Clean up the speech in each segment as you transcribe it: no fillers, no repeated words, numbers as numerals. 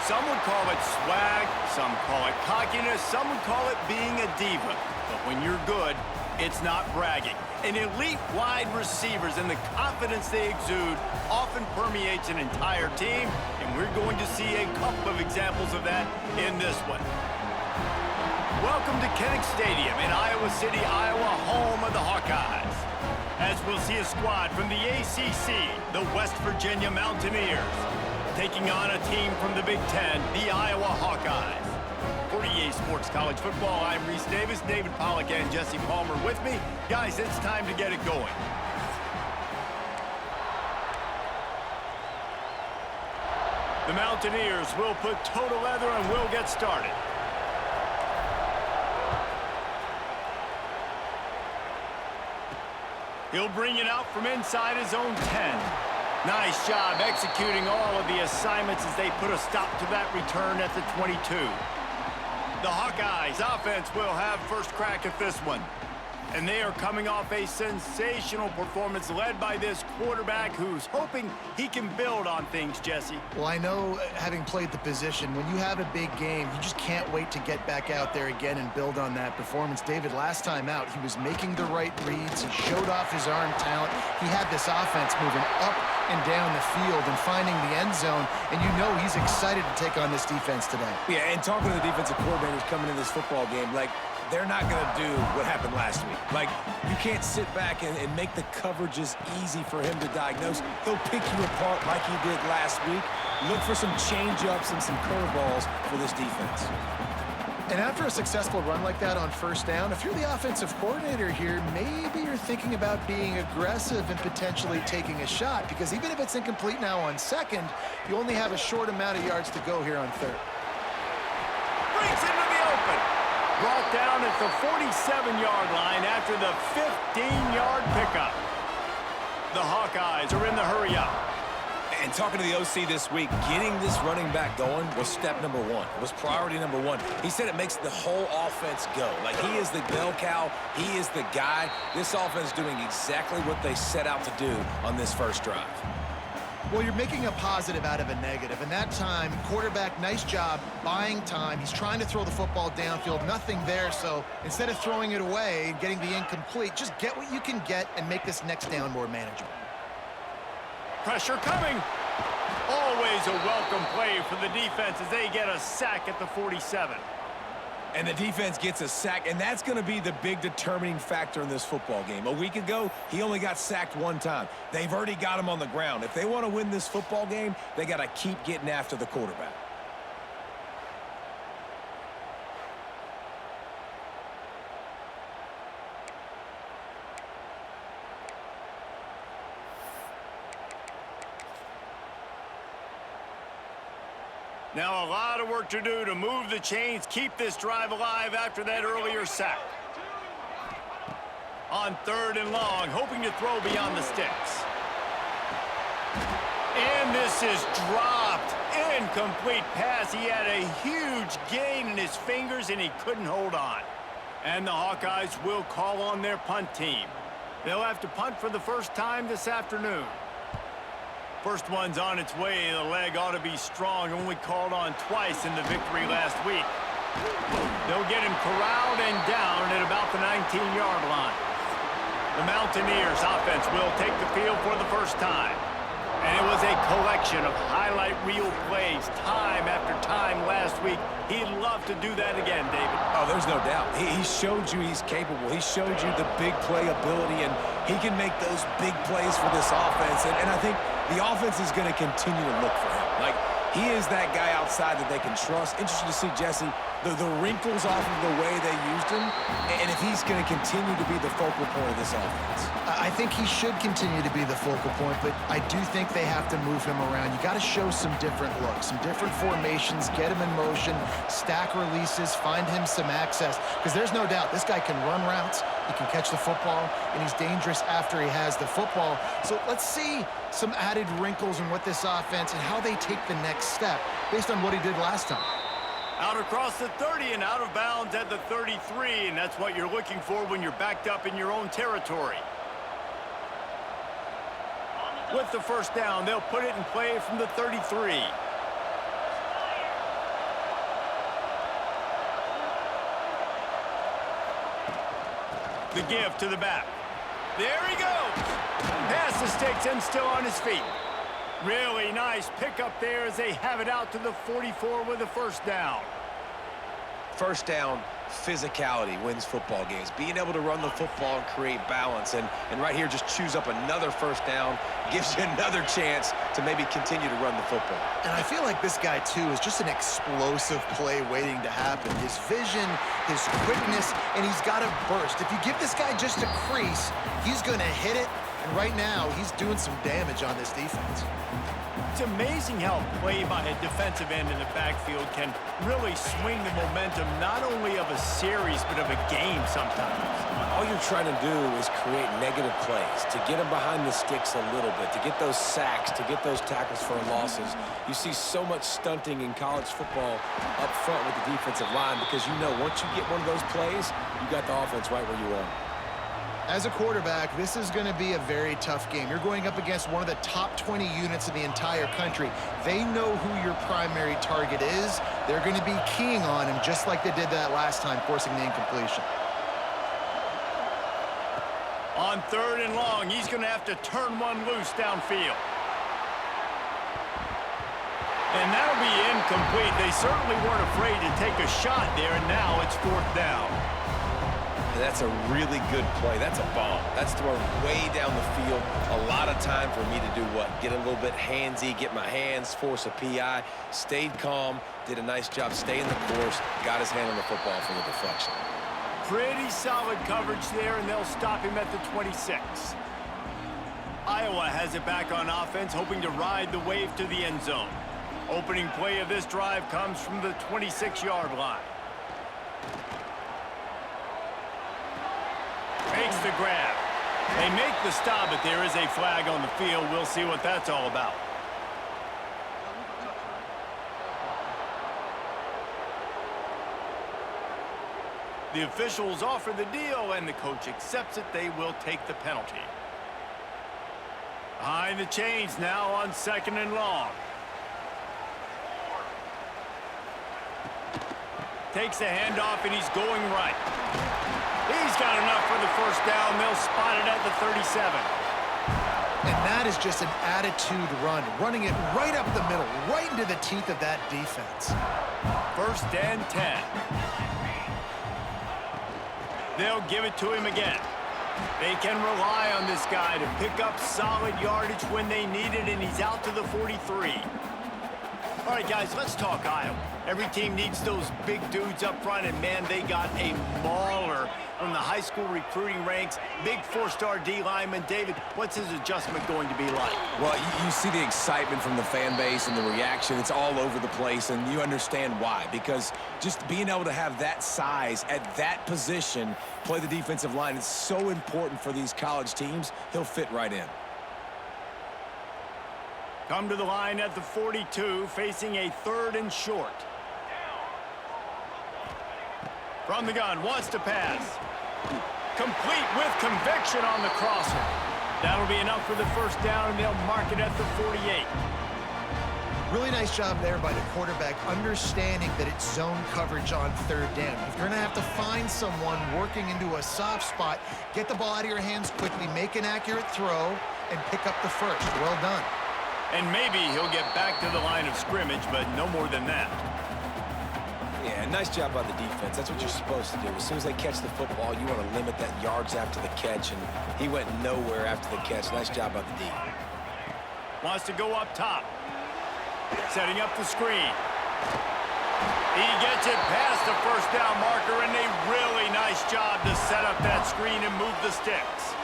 Some would call it swag, some call it cockiness, some would call it being a diva. But when you're good, it's not bragging. And elite wide receivers and the confidence they exude often permeates an entire team, and we're going to see a couple of examples of that in this one. Welcome to Kinnick Stadium in Iowa City, Iowa, home of the Hawkeyes. As we'll see a squad from the ACC, the West Virginia Mountaineers, taking on a team from the Big Ten, the Iowa Hawkeyes. For EA Sports College Football, I'm Reese Davis, David Pollack, and Jesse Palmer with me. Guys, it's time to get it going. The Mountaineers will put total leather and will get started. He'll bring it out from inside his own 10. Nice job executing all of the assignments as they put a stop to that return at the 22. The Hawkeyes offense will have first crack at this one. And they are coming off a sensational performance led by this quarterback who's hoping he can build on things, Jesse. Well, I know, having played the position, when you have a big game, you just can't wait to get back out there again and build on that performance. David, last time out, he was making the right reads. He showed off his arm talent. He had this offense moving up and down the field and finding the end zone, and you know he's excited to take on this defense today. Yeah, and talking to the defensive coordinators coming in this football game, like, they're not going to do what happened last week. Like, you can't sit back and make the coverages easy for him to diagnose. He'll pick you apart like he did last week. Look for some change-ups and some curveballs for this defense. And after a successful run like that on first down, if you're the offensive coordinator here, maybe you're thinking about being aggressive and potentially taking a shot, because even if it's incomplete now on second, you only have a short amount of yards to go here on third. Breaks into the open. Brought down at the 47-yard line after the 15-yard pickup. The Hawkeyes are in the hurry-up. And talking to the OC this week, getting this running back going was step number one. It was priority number one. He said it makes the whole offense go. Like, he is the bell cow. He is the guy. This offense is doing exactly what they set out to do on this first drive. Well, you're making a positive out of a negative, and that time, quarterback, nice job buying time. He's trying to throw the football downfield, nothing there, so instead of throwing it away and getting the incomplete, just get what you can get and make this next down more manageable. Pressure coming. Always a welcome play for the defense as they get a sack at the 47. And the defense gets a sack, and that's going to be the big determining factor in this football game. A week ago, he only got sacked one time. They've already got him on the ground. If they want to win this football game, they got to keep getting after the quarterback. Now a lot of work to do to move the chains, keep this drive alive after that earlier sack. On third and long, hoping to throw beyond the sticks. And this is dropped. Incomplete pass. He had a huge gain in his fingers and he couldn't hold on. And the Hawkeyes will call on their punt team. They'll have to punt for the first time this afternoon. First one's on its way. The leg ought to be strong. Only called on twice in the victory last week. They'll get him corralled and down at about the 19-yard line. The Mountaineers offense will take the field for the first time. And it was a collection of highlight reel plays time after time last week. He'd love to do that again, David. Oh, there's no doubt. He showed you he's capable. He showed you the big play ability, and he can make those big plays for this offense. And I think the offense is going to continue to look for him. Like, he is that guy outside that they can trust. Interesting to see, Jesse, the wrinkles off of the way they used him, and if he's going to continue to be the focal point of this offense. I think he should continue to be the focal point, but I do think they have to move him around. You got to show some different looks, some different formations, get him in motion, stack releases, find him some access, because there's no doubt this guy can run routes, he can catch the football, and he's dangerous after he has the football. So let's see some added wrinkles in what this offense and how they take the next step based on what he did last time. Out across the 30 and out of bounds at the 33, and that's what you're looking for when you're backed up in your own territory. With the first down, they'll put it in play from the 33. The give to the back. There he goes. Past the sticks and still on his feet. Really nice pickup there as they have it out to the 44 with a first down. First down, physicality wins football games. Being able to run the football and create balance. And right here, just choose up another first down, gives you another chance to maybe continue to run the football. And I feel like this guy, too, is just an explosive play waiting to happen. His vision, his quickness, and he's got a burst. If you give this guy just a crease, he's going to hit it. And right now, he's doing some damage on this defense. It's amazing how play by a defensive end in the backfield can really swing the momentum not only of a series, but of a game sometimes. All you're trying to do is create negative plays, to get them behind the sticks a little bit, to get those sacks, to get those tackles for losses. You see so much stunting in college football up front with the defensive line because you know once you get one of those plays, you got the offense right where you want. As a quarterback, this is going to be a very tough game. You're going up against one of the top 20 units in the entire country. They know who your primary target is. They're going to be keying on him just like they did that last time, forcing the incompletion. On 3rd and long, he's going to have to turn one loose downfield. And that'll be incomplete. They certainly weren't afraid to take a shot there, and now it's 4th down. And that's a really good play. That's a bomb. That's thrown way down the field. A lot of time for me to do what? Get a little bit handsy, get my hands, force a PI, stayed calm, did a nice job staying the course, got his hand on the football for the deflection. Pretty solid coverage there, and they'll stop him at the 26. Iowa has it back on offense, hoping to ride the wave to the end zone. Opening play of this drive comes from the 26-yard line. Makes the grab. They make the stop, but there is a flag on the field. We'll see what that's all about. The officials offer the deal, and the coach accepts it. They will take the penalty. Behind the chains now on 2nd and long. Takes the handoff, and he's going right. He's got enough for the first down. They'll spot it at the 37. And that is just an attitude run, running it right up the middle, right into the teeth of that defense. 1st and 10. They'll give it to him again. They can rely on this guy to pick up solid yardage when they need it, and he's out to the 43. All right, guys, let's talk Iowa. Every team needs those big dudes up front, and, man, they got a mauler from the high school recruiting ranks. Big 4-star D lineman. David, what's his adjustment going to be like? Well, you see the excitement from the fan base and the reaction. It's all over the place, and you understand why. Because just being able to have that size at that position, play the defensive line, it's so important for these college teams. He'll fit right in. Come to the line at the 42, facing a 3rd and short. From the gun, wants to pass. Complete with conviction on the crosser. That'll be enough for the first down, and they'll mark it at the 48. Really nice job there by the quarterback, understanding that it's zone coverage on 3rd down. If you're going to have to find someone working into a soft spot, get the ball out of your hands quickly, make an accurate throw, and pick up the first. Well done. And maybe he'll get back to the line of scrimmage, but no more than that. Yeah, nice job by the defense. That's what you're supposed to do. As soon as they catch the football, you want to limit that yards after the catch, and he went nowhere after the catch. Nice job by the D. Wants to go up top. Setting up the screen. He gets it past the first down marker, and a really nice job to set up that screen and move the sticks.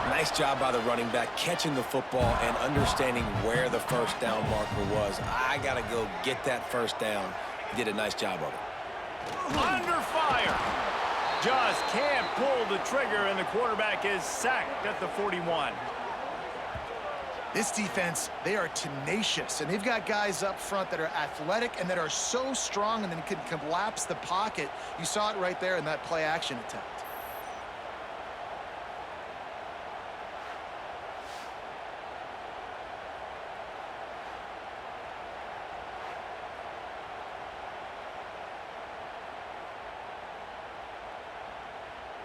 Nice job by the running back, catching the football and understanding where the first down marker was. I got to go get that first down. He did a nice job of it. Under fire. Just can't pull the trigger, and the quarterback is sacked at the 41. This defense, they are tenacious, and they've got guys up front that are athletic and that are so strong and then can collapse the pocket. You saw it right there in that play-action attempt.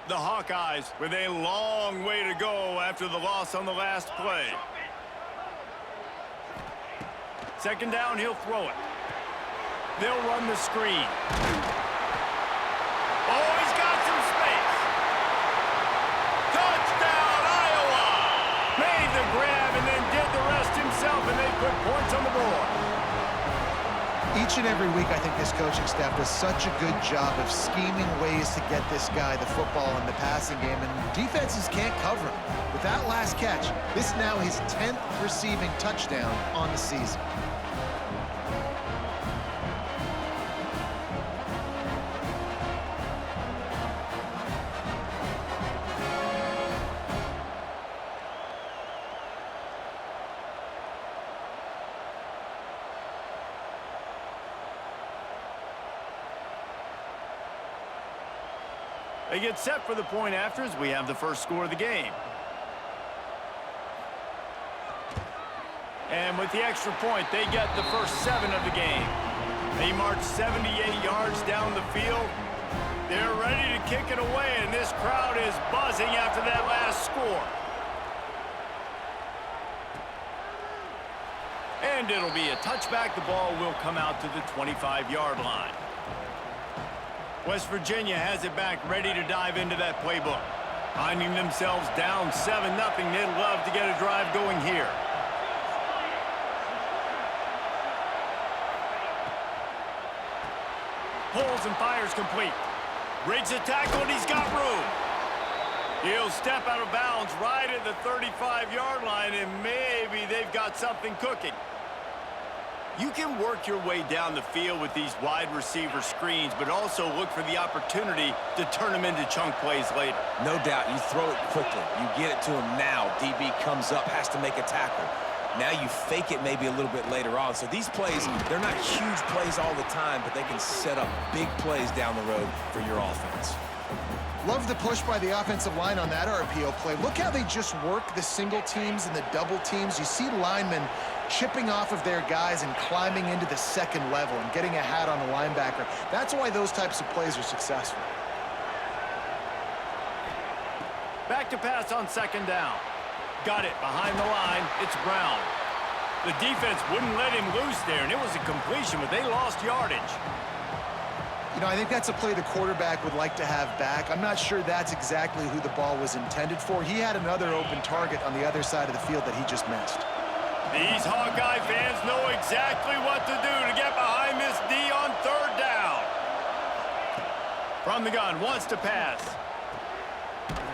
The Hawkeyes with a long way to go after the loss on the last play. Second down, he'll throw it. They'll run the screen. Oh, he's got some space. Touchdown, Iowa! Made the grab and then did the rest himself, and they put points on the board. Each and every week, I think this coaching staff does such a good job of scheming ways to get this guy the football in the passing game, and defenses can't cover him. With that last catch, this is now his 10th receiving touchdown on the season. They get set for the point after as we have the first score of the game. And with the extra point, they get the first 7 of the game. They march 78 yards down the field. They're ready to kick it away, and this crowd is buzzing after that last score. And it'll be a touchback. The ball will come out to the 25-yard line. West Virginia has it back, ready to dive into that playbook. Finding themselves down 7-0, they'd love to get a drive going here. Pulls and fires complete. Rigs a tackle, and he's got room. He'll step out of bounds right at the 35-yard line, and maybe they've got something cooking. You can work your way down the field with these wide receiver screens, but also look for the opportunity to turn them into chunk plays later. No doubt, you throw it quickly. You get it to him now. DB comes up, has to make a tackle. Now you fake it maybe a little bit later on. So these plays, they're not huge plays all the time, but they can set up big plays down the road for your offense. Love the push by the offensive line on that RPO play. Look how they just work the single teams and the double teams. You see linemen chipping off of their guys and climbing into the second level and getting a hat on the linebacker. That's why those types of plays are successful. Back to pass on second down. Got it behind the line. It's Brown. The defense wouldn't let him loose there, and it was a completion, but they lost yardage. You know, I think that's a play the quarterback would like to have back. I'm not sure that's exactly who the ball was intended for. He had another open target on the other side of the field that he just missed. These Hawkeye fans know exactly what to do to get behind this D on third down. From the gun, wants to pass.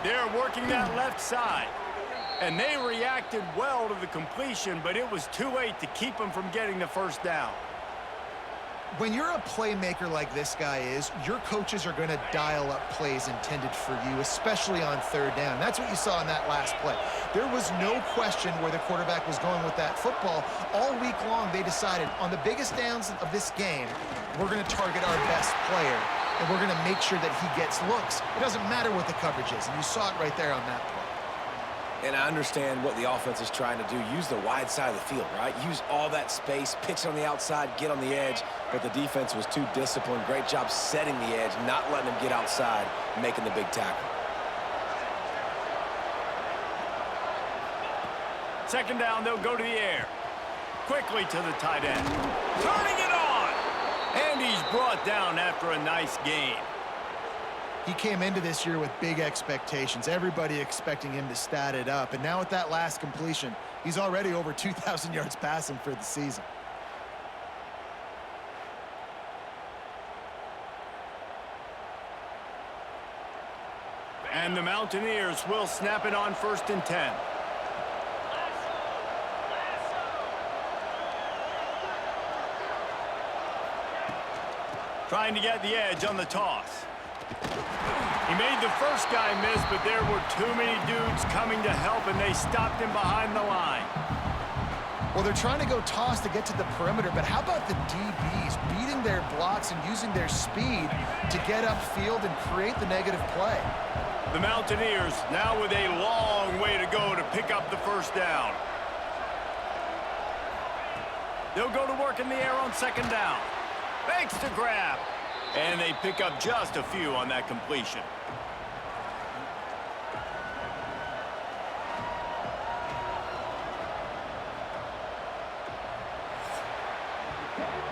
They're working that left side. And they reacted well to the completion, but it was too late to keep them from getting the first down. When you're a playmaker like this guy is, your coaches are going to dial up plays intended for you, especially on third down. That's what you saw in that last play. There was no question where the quarterback was going with that football. All week long, they decided on the biggest downs of this game, we're going to target our best player, and we're going to make sure that he gets looks. It doesn't matter what the coverage is, and you saw it right there on that play. And I understand what the offense is trying to do. Use the wide side of the field, right? Use all that space, pitch on the outside, get on the edge. But the defense was too disciplined. Great job setting the edge, not letting them get outside, making the big tackle. Second down, they'll go to the air. Quickly to the tight end. Turning it on! And he's brought down after a nice gain. He came into this year with big expectations. Everybody expecting him to stat it up. And now with that last completion, he's already over 2,000 yards passing for the season. And the Mountaineers will snap it on 1st and 10. Trying to get the edge on the toss. He made the first guy miss, but there were too many dudes coming to help, and they stopped him behind the line. Well, they're trying to go toss to get to the perimeter, but how about the DBs beating their blocks and using their speed to get upfield and create the negative play? The Mountaineers now with a long way to go to pick up the first down. They'll go to work in the air on second down. Makes the grab. And they pick up just a few on that completion.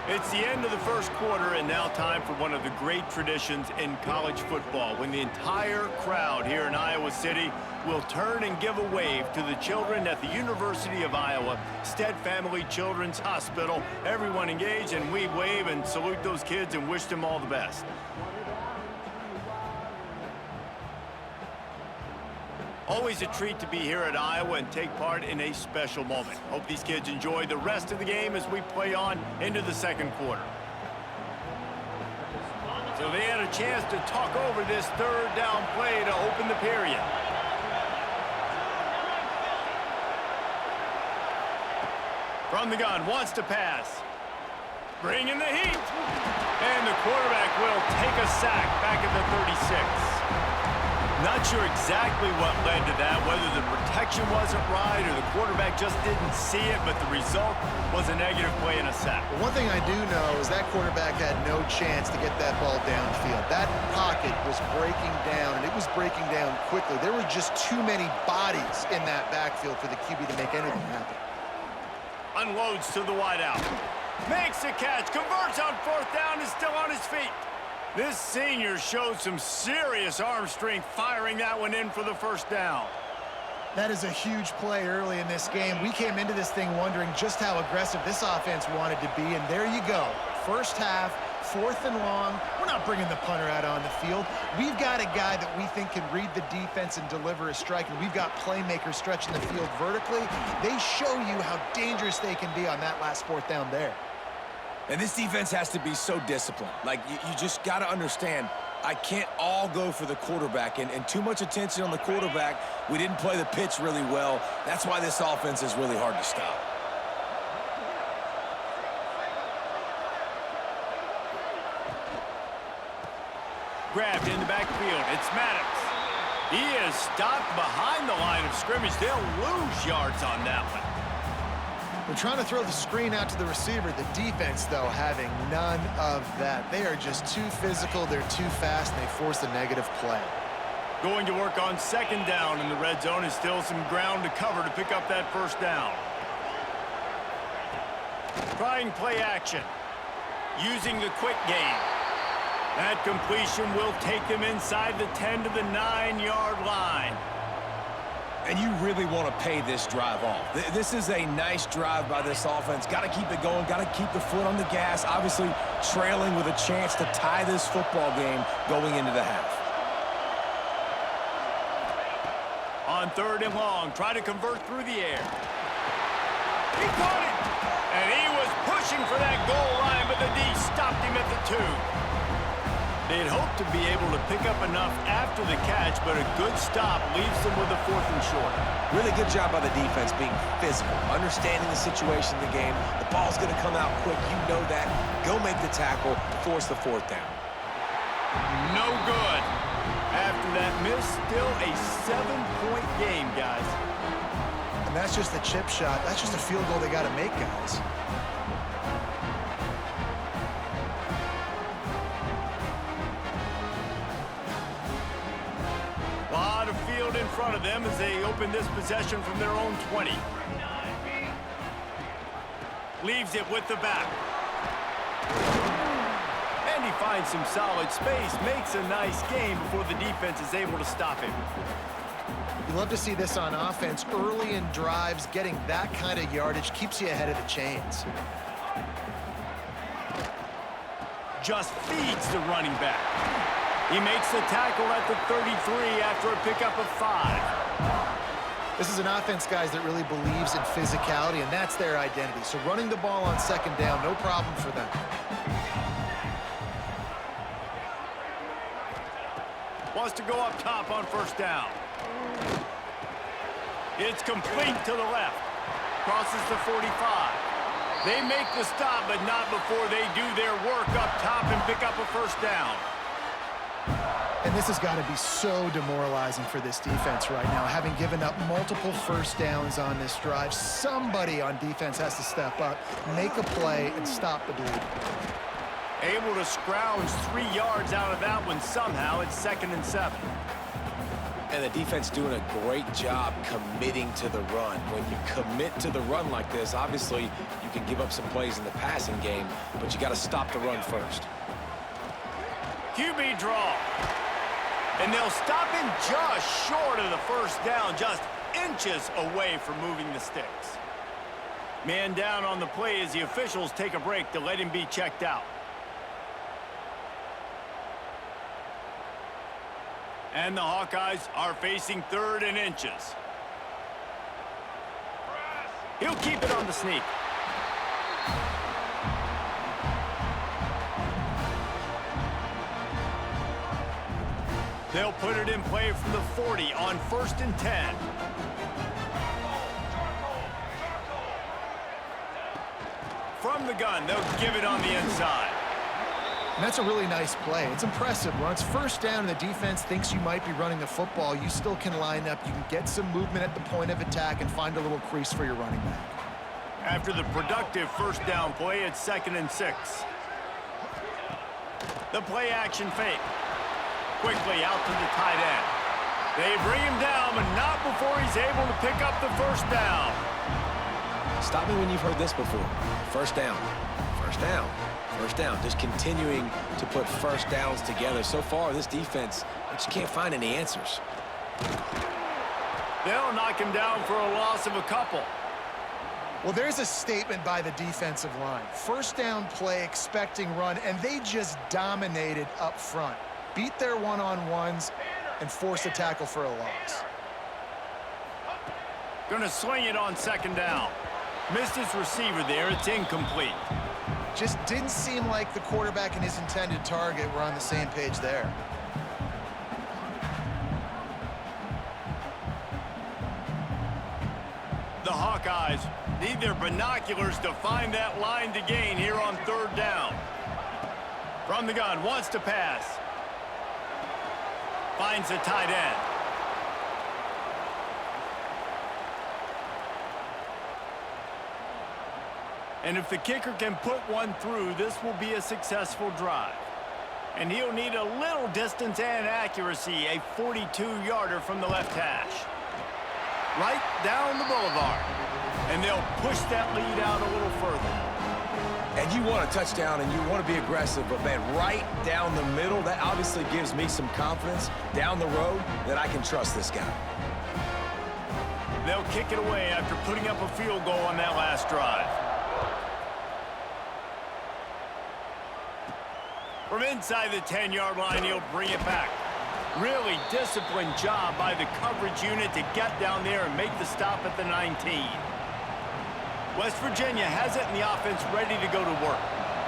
It's the end of the first quarter, and now time for one of the great traditions in college football, when the entire crowd here in Iowa City will turn and give a wave to the children at the University of Iowa Stead Family Children's Hospital. Everyone engaged, and we wave and salute those kids and wish them all the best. Always a treat to be here at Iowa and take part in a special moment. Hope these kids enjoy the rest of the game as we play on into the second quarter. So they had a chance to talk over this third down play to open the period. From the gun, wants to pass. Bringing the heat. And the quarterback will take a sack back at the 36. Not sure exactly what led to that, whether the protection wasn't right or the quarterback just didn't see it, but the result was a negative play and a sack. Well, one thing I do know is that quarterback had no chance to get that ball downfield. That pocket was breaking down, and it was breaking down quickly. There were just too many bodies in that backfield for the QB to make anything happen. Unloads to the wideout. Makes the catch, converts on fourth down, is still on his feet. This senior showed some serious arm strength firing that one in for the first down. That is a huge play early in this game. We came into this thing wondering just how aggressive this offense wanted to be, and there you go. First half, 4th and long. We're not bringing the punter out on the field. We've got a guy that we think can read the defense and deliver a strike, and we've got playmakers stretching the field vertically. They show you how dangerous they can be on that last 4th down there. And this defense has to be so disciplined. Like, you just got to understand, I can't all go for the quarterback. And too much attention on the quarterback. We didn't play the pitch really well. That's why this offense is really hard to stop. Grabbed in the backfield. It's Maddox. He is stopped behind the line of scrimmage. They'll lose yards on that one. They're trying to throw the screen out to the receiver. The defense, though, having none of that. They are just too physical, they're too fast, and they force a negative play. Going to work on second down in the red zone. Is still some ground to cover to pick up that first down. Trying play action. Using the quick game. That completion will take them inside the 10 to the 9-yard line. And you really want to pay this drive off. This is a nice drive by this offense. Got to keep it going. Got to keep the foot on the gas. Obviously, trailing with a chance to tie this football game going into the half. On 3rd and long, try to convert through the air. He caught it! And he was pushing for that goal line, but the D stopped him at the 2. They'd hoped to be able to pick up enough after the catch, but a good stop leaves them with a 4th and short. Really good job by the defense being physical, understanding the situation in the game. The ball's going to come out quick. You know that. Go make the tackle, force the 4th down. No good. After that miss, still a 7-point game, guys. And that's just a chip shot. That's just a field goal they got to make, guys. In front of them as they open this possession from their own 20. Leaves it with the back. And he finds some solid space, makes a nice game before the defense is able to stop him. You love to see this on offense. Early in drives, getting that kind of yardage keeps you ahead of the chains. Just feeds the running back. He makes the tackle at the 33 after a pickup of 5. This is an offense, guys, that really believes in physicality, and that's their identity. So running the ball on second down, no problem for them. Wants to go up top on first down. It's complete to the left. Crosses the 45. They make the stop, but not before they do their work up top and pick up a first down. And this has got to be so demoralizing for this defense right now. Having given up multiple first downs on this drive, somebody on defense has to step up, make a play, and stop the bleed. Able to scrounge 3 yards out of that one somehow. It's 2nd and 7. And the defense doing a great job committing to the run. When you commit to the run like this, obviously you can give up some plays in the passing game, but you got to stop the run first. QB draw. And they'll stop him just short of the first down, just inches away from moving the sticks. Man down on the play as the officials take a break to let him be checked out. And the Hawkeyes are facing 3rd and inches. He'll keep it on the sneak. They'll put it in play from the 40 on 1st and 10. From the gun, they'll give it on the inside. And that's a really nice play. It's impressive. When it's 1st down and the defense thinks you might be running the football, you still can line up. You can get some movement at the point of attack and find a little crease for your running back. After the productive 1st down play, it's 2nd and 6. The play action fake. Quickly out to the tight end. They bring him down, but not before he's able to pick up the 1st down. Stop me when you've heard this before. 1st down, 1st down, 1st down. Just continuing to put 1st downs together. So far, this defense, they just can't find any answers. They'll knock him down for a loss of a couple. Well, there's a statement by the defensive line. 1st down play, expecting run, and they just dominated up front. Beat their one-on-ones and force a tackle for a loss. Gonna swing it on 2nd down. Missed his receiver there. It's incomplete. Just didn't seem like the quarterback and his intended target were on the same page there. The Hawkeyes need their binoculars to find that line to gain here on 3rd down. From the gun, wants to pass. Finds the tight end. And if the kicker can put one through, this will be a successful drive. And he'll need a little distance and accuracy, a 42-yarder from the left hash. Right down the boulevard. And they'll push that lead out a little further. And you want a touchdown and you want to be aggressive, but man, right down the middle, that obviously gives me some confidence down the road that I can trust this guy. They'll kick it away after putting up a field goal on that last drive. From inside the 10-yard line, he'll bring it back. Really disciplined job by the coverage unit to get down there and make the stop at the 19. West Virginia has it in the offense ready to go to work.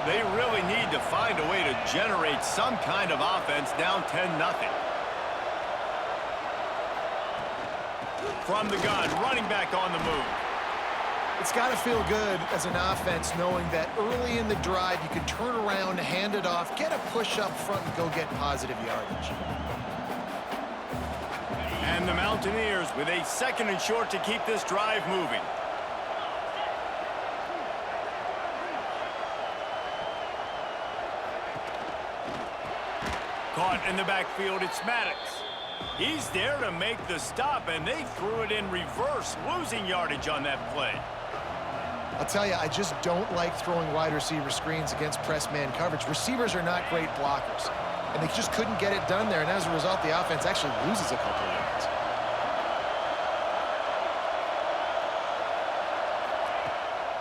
They really need to find a way to generate some kind of offense down 10-0. From the gun, running back on the move. It's got to feel good as an offense knowing that early in the drive you can turn around, hand it off, get a push up front, and go get positive yardage. And the Mountaineers with a 2nd and short to keep this drive moving. Caught in the backfield, it's Maddox. He's there to make the stop, and they threw it in reverse, losing yardage on that play. I'll tell you, I just don't like throwing wide receiver screens against press man coverage. Receivers are not great blockers, and they just couldn't get it done there, and as a result, the offense actually loses a couple of yards.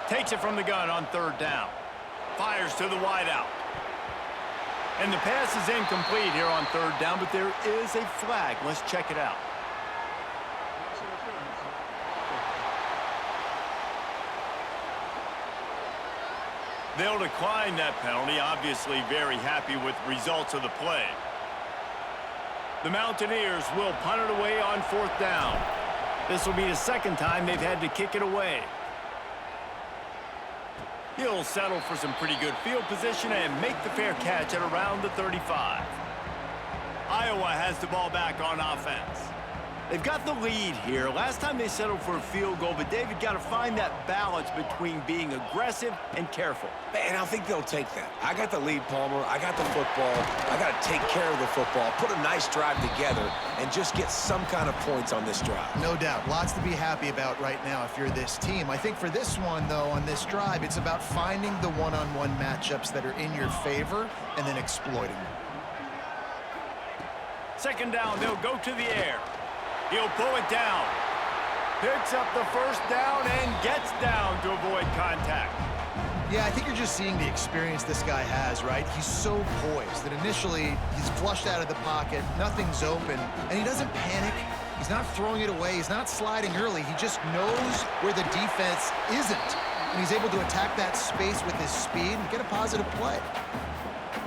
Takes it from the gun on 3rd down. Fires to the wideout. And the pass is incomplete here on 3rd down, but there is a flag. Let's check it out. They'll decline that penalty, obviously very happy with results of the play. The Mountaineers will punt it away on 4th down. This will be the 2nd time they've had to kick it away. He'll settle for some pretty good field position and make the fair catch at around the 35. Iowa has the ball back on offense. They've got the lead here. Last time they settled for a field goal, but David got to find that balance between being aggressive and careful. And I think they'll take that. I got the lead, Palmer. I got the football. I got to take care of the football, put a nice drive together, and just get some kind of points on this drive. No doubt. Lots to be happy about right now if you're this team. I think for this one, though, on this drive, it's about finding the one-on-one matchups that are in your favor and then exploiting them. Second down, they'll go to the air. He'll pull it down. Picks up the first down and gets down to avoid contact. Yeah, I think you're just seeing the experience this guy has, right? He's so poised that initially he's flushed out of the pocket, nothing's open, and he doesn't panic. He's not throwing it away. He's not sliding early. He just knows where the defense isn't, and he's able to attack that space with his speed and get a positive play.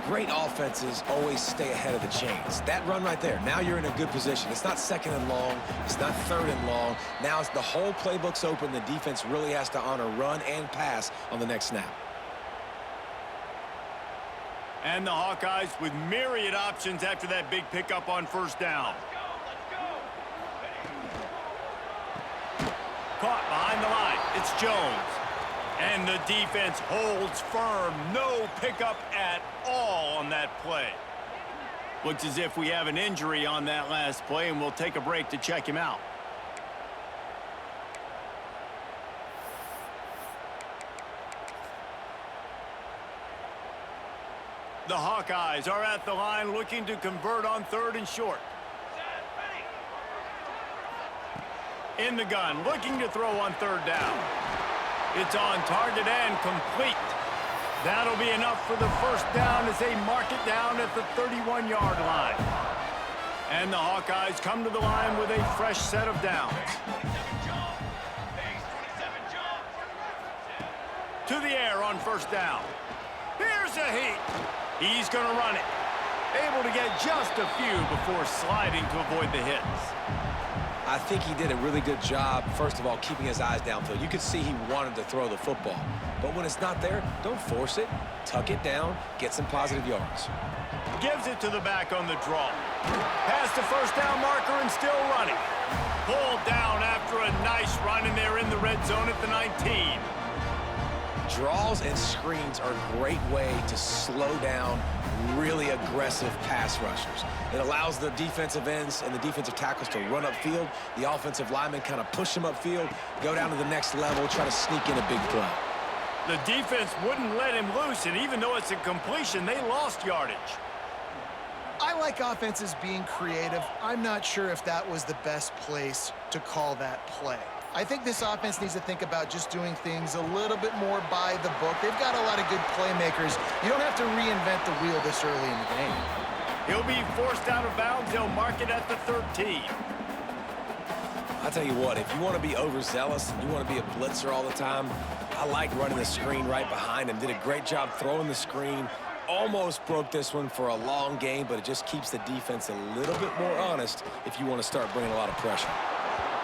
Great offenses always stay ahead of the chains. That run right there, now you're in a good position. It's not second and long. It's not third and long. Now it's the whole playbook's open. The defense really has to honor run and pass on the next snap. And the Hawkeyes with myriad options after that big pickup on first down. Caught behind the line. It's Jones. And the defense holds firm. No pickup at all on that play. Looks as if we have an injury on that last play, and we'll take a break to check him out. The Hawkeyes are at the line looking to convert on third and short. In the gun, looking to throw on third down. It's on target and complete. That'll be enough for the first down as they mark it down at the 31-yard line. And the Hawkeyes come to the line with a fresh set of downs. To the air on first down. Here's a heat. He's going to run it. Able to get just a few before sliding to avoid the hits. I think he did a really good job, first of all, keeping his eyes downfield. You could see he wanted to throw the football. But when it's not there, don't force it. Tuck it down, get some positive yards. Gives it to the back on the draw. Past the first down marker and still running. Pulled down after a nice run, and they're in the red zone at the 19. Draws and screens are a great way to slow down really aggressive pass rushers. It allows the defensive ends and the defensive tackles to run upfield. The offensive linemen kind of push them upfield, go down to the next level, try to sneak in a big play. The defense wouldn't let him loose, and even though it's a completion, they lost yardage. I like offenses being creative. I'm not sure if that was the best place to call that play. I think this offense needs to think about just doing things a little bit more by the book. They've got a lot of good playmakers. You don't have to reinvent the wheel this early in the game. He'll be forced out of bounds. They'll mark it at the 13. I'll tell you what, if you want to be overzealous and you want to be a blitzer all the time, I like running the screen right behind him. Did a great job throwing the screen. Almost broke this one for a long game, but it just keeps the defense a little bit more honest if you want to start bringing a lot of pressure.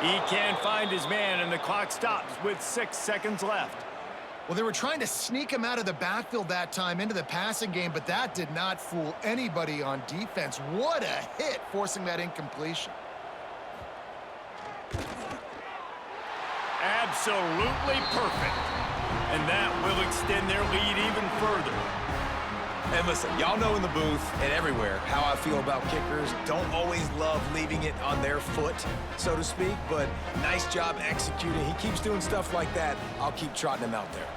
He can't find his man, and the clock stops with 6 seconds left. Well, they were trying to sneak him out of the backfield that time into the passing game, but that did not fool anybody on defense. What a hit, forcing that incompletion. Absolutely perfect. And that will extend their lead even further. And listen, y'all know in the booth and everywhere how I feel about kickers. Don't always love leaving it on their foot, so to speak, but nice job executing. He keeps doing stuff like that. I'll keep trotting him out there.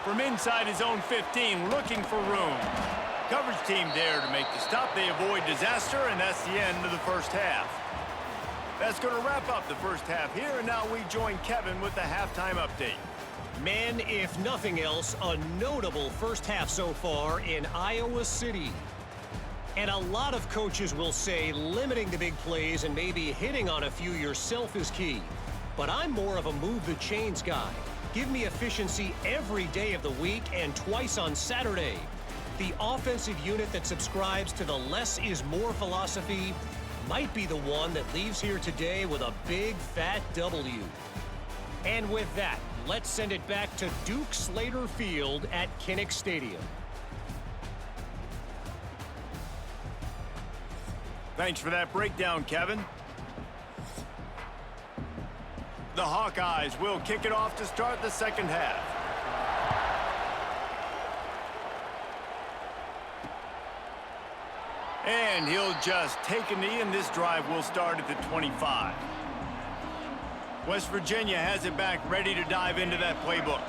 From inside his own 15, looking for room. Coverage team there to make the stop. They avoid disaster, and that's the end of the first half. That's going to wrap up the first half here, and now we join Kevin with the halftime update. Man, if nothing else, a notable first half so far in Iowa City. And a lot of coaches will say limiting the big plays and maybe hitting on a few yourself is key. But I'm more of a move the chains guy. Give me efficiency every day of the week and twice on Saturday. The offensive unit that subscribes to the less is more philosophy might be the one that leaves here today with a big fat W. And with that, let's send it back to Duke Slater Field at Kinnick Stadium. Thanks for that breakdown, Kevin. The Hawkeyes will kick it off to start the second half. And he'll just take a knee, and this drive will start at the 25. West Virginia has it back, ready to dive into that playbook.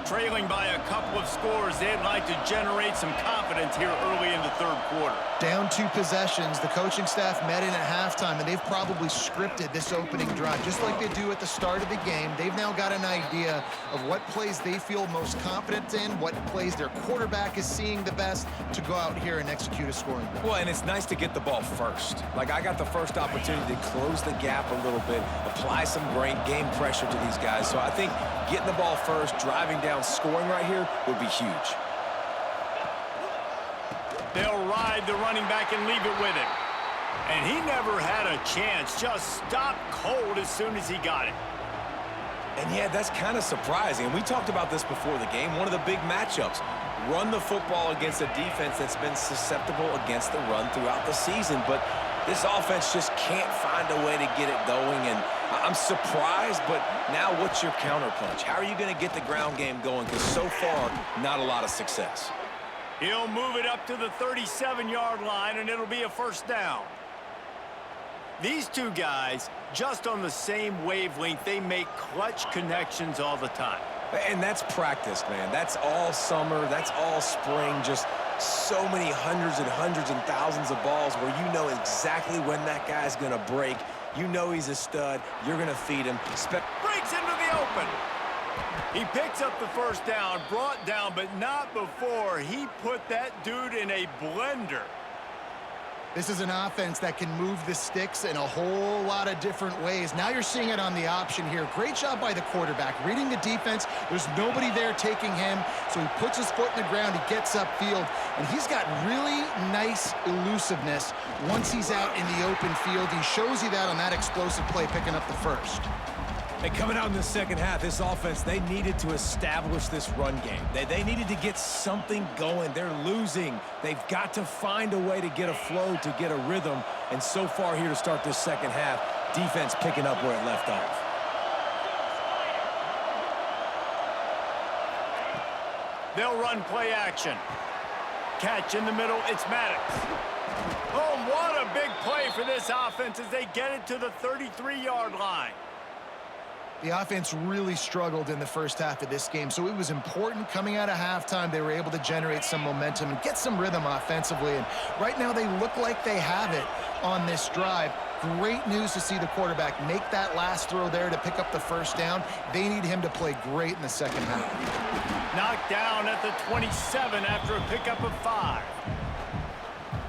Trailing by a couple of scores, they'd like to generate some confidence here early in the third quarter. Down 2 possessions, the coaching staff met in at halftime, and they've probably scripted this opening drive. Just like they do at the start of the game, they've now got an idea of what plays they feel most confident in, what plays their quarterback is seeing the best to go out here and execute a scoring drive. Well, and it's nice to get the ball first. Like, I got the first opportunity to close the gap a little bit, apply some great game pressure to these guys. So I think getting the ball first, driving down, scoring right here would be huge. They'll ride the running back and leave it with him. And he never had a chance. Just stopped cold as soon as he got it. And yeah, that's kind of surprising. And we talked about this before the game. One of the big matchups. Run the football against a defense that's been susceptible against the run throughout the season. But this offense just can't find a way to get it going. And I'm surprised, but now what's your counterpunch? How are you going to get the ground game going? Because so far, not a lot of success. He'll move it up to the 37-yard line, and it'll be a first down. These two guys, just on the same wavelength, they make clutch connections all the time. And that's practice, man. That's all summer. That's all spring. Just so many hundreds and thousands of balls where you know exactly when that guy's going to break. You know he's a stud. You're going to feed him. Breaks into the open. He picks up the first down, brought down, but not before he put that dude in a blender. This is an offense that can move the sticks in a whole lot of different ways. Now you're seeing it on the option here. Great job by the quarterback. Reading the defense, there's nobody there taking him, so he puts his foot in the ground, he gets upfield, and he's got really nice elusiveness once he's out in the open field. He shows you that on that explosive play, picking up the first. And coming out in the second half, this offense, they needed to establish this run game. They needed to get something going. They're losing. They've got to find a way to get a flow, to get a rhythm. And so far here to start this second half, defense picking up where it left off. They'll run play action. Catch in the middle, it's Maddox. Oh, what a big play for this offense as they get it to the 33-yard line. The offense really struggled in the first half of this game, so it was important coming out of halftime. They were able to generate some momentum and get some rhythm offensively, and right now they look like they have it on this drive. Great news to see the quarterback make that last throw there to pick up the first down. They need him to play great in the second half. Knocked down at the 27 after a pickup of 5.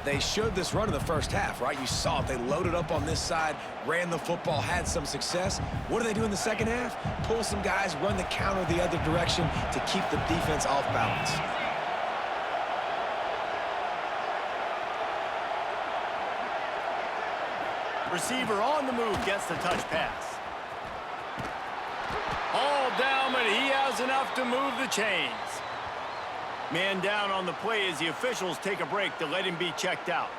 They showed this run in the first half, right? You saw it. They loaded up on this side, ran the football, had some success. What do they do in the second half? Pull some guys, run the counter the other direction to keep the defense off balance. Receiver on the move gets the touch pass. All down, but he has enough to move the chains. Man down on the play as the officials take a break to let him be checked out.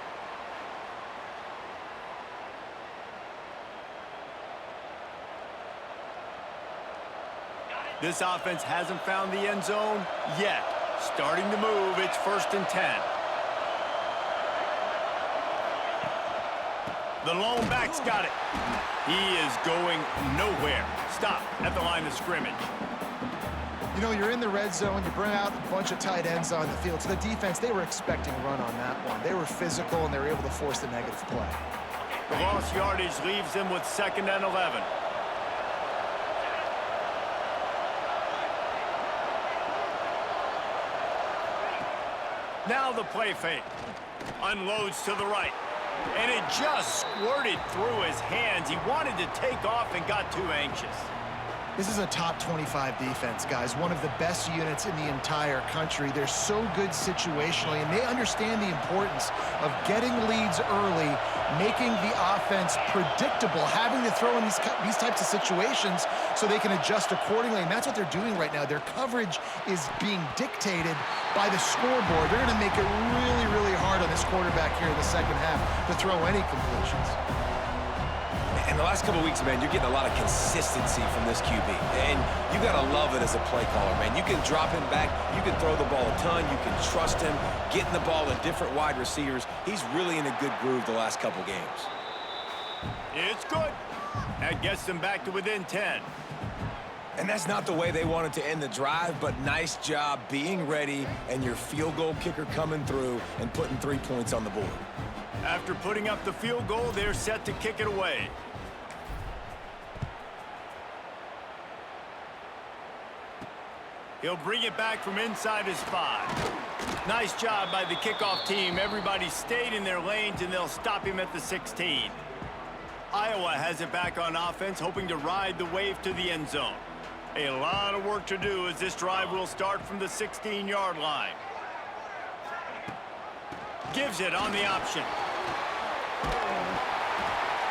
This offense hasn't found the end zone yet. Starting to move, it's 1st and 10. The lone back's got it. He is going nowhere. Stop at the line of scrimmage. You know, you're in the red zone, you bring out a bunch of tight ends on the field. So the defense, they were expecting run on that one. They were physical, and they were able to force the negative play. The lost yardage leaves them with 2nd and 11. Now the play fake. Unloads to the right. And it just squirted through his hands. He wanted to take off and got too anxious. This is a top 25 defense, guys. One of the best units in the entire country. They're so good situationally, and they understand the importance of getting leads early, making the offense predictable, having to throw in these types of situations so they can adjust accordingly, and that's what they're doing right now. Their coverage is being dictated by the scoreboard. They're going to make it really, really hard on this quarterback here in the second half to throw any completions. In the last couple of weeks, man, you're getting a lot of consistency from this QB. And you got to love it as a play caller, man. You can drop him back. You can throw the ball a ton. You can trust him, getting the ball to different wide receivers. He's really in a good groove the last couple games. It's good. That gets them back to within 10. And that's not the way they wanted to end the drive, but nice job being ready and your field goal kicker coming through and putting 3 points on the board. After putting up the field goal, they're set to kick it away. He'll bring it back from inside his 5. Nice job by the kickoff team. Everybody stayed in their lanes, and they'll stop him at the 16. Iowa has it back on offense, hoping to ride the wave to the end zone. A lot of work to do as this drive will start from the 16-yard line. Gives it on the option.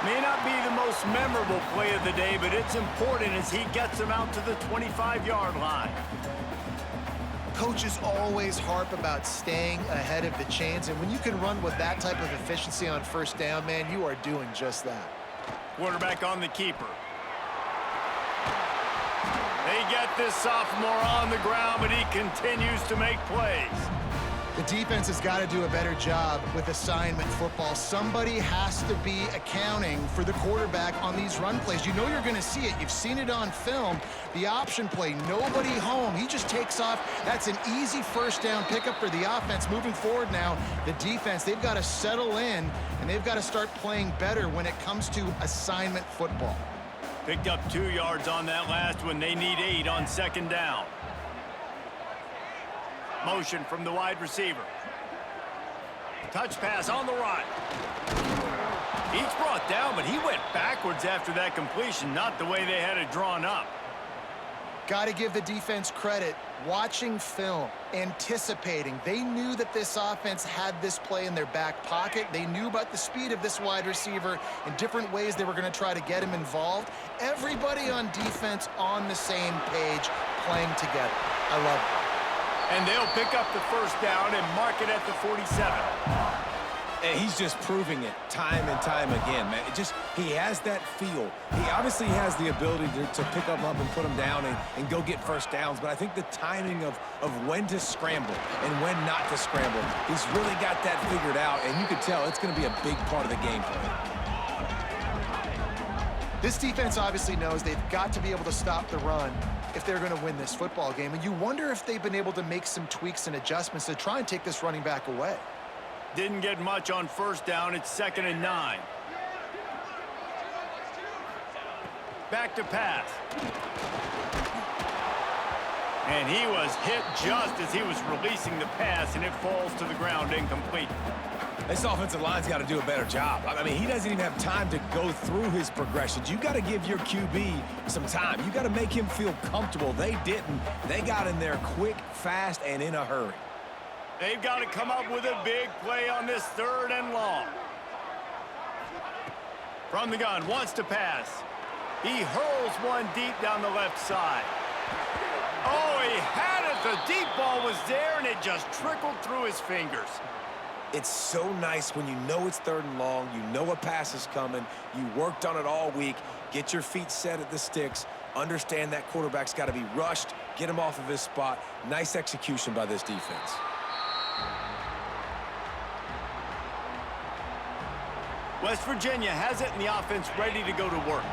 May not be the most memorable play of the day, but it's important as he gets them out to the 25-yard line. Coaches always harp about staying ahead of the chains, and when you can run with that type of efficiency on first down, man, you are doing just that. Quarterback on the keeper. They get this sophomore on the ground, but he continues to make plays. The defense has got to do a better job with assignment football. Somebody has to be accounting for the quarterback on these run plays. You know you're going to see it. You've seen it on film. The option play, nobody home. He just takes off. That's an easy first down pickup for the offense. Moving forward now, the defense, they've got to settle in, and they've got to start playing better when it comes to assignment football. Picked up 2 yards on that last one. They need 8 on second down. Motion from the wide receiver. Touch pass on the run. He's brought down, but he went backwards after that completion, not the way they had it drawn up. Got to give the defense credit. Watching film, anticipating. They knew that this offense had this play in their back pocket. They knew about the speed of this wide receiver and different ways they were going to try to get him involved. Everybody on defense on the same page, playing together. I love it. And they'll pick up the first down and mark it at the 47. And he's just proving it time and time again, man. He has that feel. He obviously has the ability to pick them up and put them down and go get first downs, but I think the timing of when to scramble and when not to scramble, he's really got that figured out, and you can tell it's going to be a big part of the game plan. This defense obviously knows they've got to be able to stop the run if they're going to win this football game, and you wonder if they've been able to make some tweaks and adjustments to try and take this running back away. Didn't get much on first down. It's 2nd and 9. Back to pass. And he was hit just as he was releasing the pass, and it falls to the ground incomplete. This offensive line's got to do a better job. I mean, he doesn't even have time to go through his progressions. You got to give your QB some time. You got to make him feel comfortable. They didn't. They got in there quick, fast, and in a hurry. They've got to come up with a big play on this 3rd and long. From the gun, wants to pass. He hurls one deep down the left side. Oh, he had it. The deep ball was there, and it just trickled through his fingers. It's so nice when you know it's 3rd and long, you know a pass is coming, you worked on it all week, get your feet set at the sticks, understand that quarterback's got to be rushed, get him off of his spot. Nice execution by this defense. West Virginia has it, and the offense ready to go to work.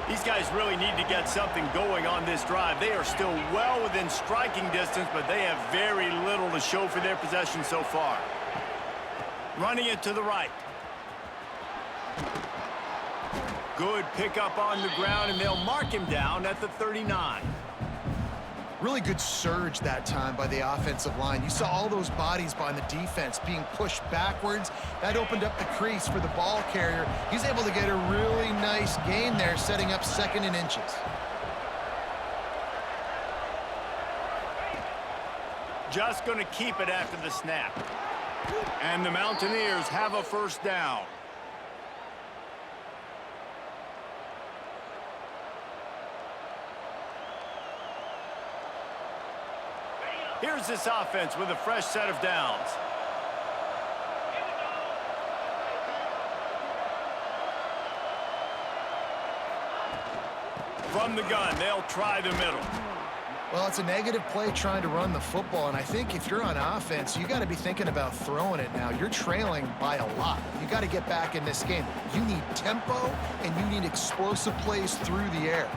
These guys really need to get something going on this drive. They are still well within striking distance, but they have very little to show for their possession so far. Running it to the right. Good pickup on the ground, and they'll mark him down at the 39. Really good surge that time by the offensive line. You saw all those bodies behind the defense being pushed backwards. That opened up the crease for the ball carrier. He's able to get a really nice gain there, setting up 2nd and inches. just going to keep it after the snap. And the Mountaineers have a first down. Here's this offense with a fresh set of downs. From the gun, they'll try the middle. Well, it's a negative play trying to run the football, and I think if you're on offense, you got to be thinking about throwing it now. You're trailing by a lot. You got to get back in this game. You need tempo, and you need explosive plays through the air.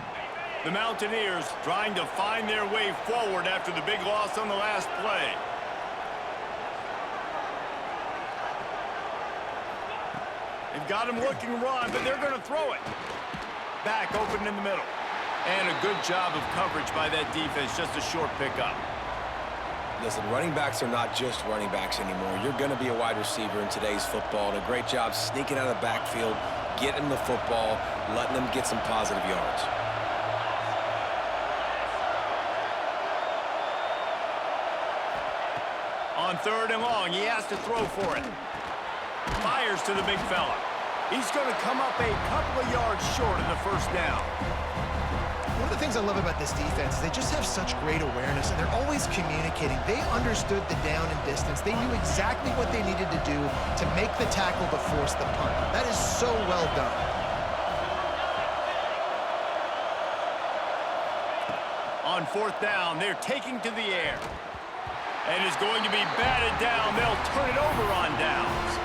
The Mountaineers trying to find their way forward after the big loss on the last play. They've got him looking run, but they're going to throw it. Back open in the middle. And a good job of coverage by that defense, just a short pickup. Listen, running backs are not just running backs anymore. You're going to be a wide receiver in today's football, and a great job sneaking out of the backfield, getting the football, letting them get some positive yards. On 3rd and long, he has to throw for it. Fires to the big fella. He's going to come up a couple of yards short of the first down. One of the things I love about this defense is they just have such great awareness, and they're always communicating. They understood the down and distance. They knew exactly what they needed to do to make the tackle to force the punt. That is so well done. On 4th down, they're taking to the air. And is going to be batted down. They'll turn it over on downs.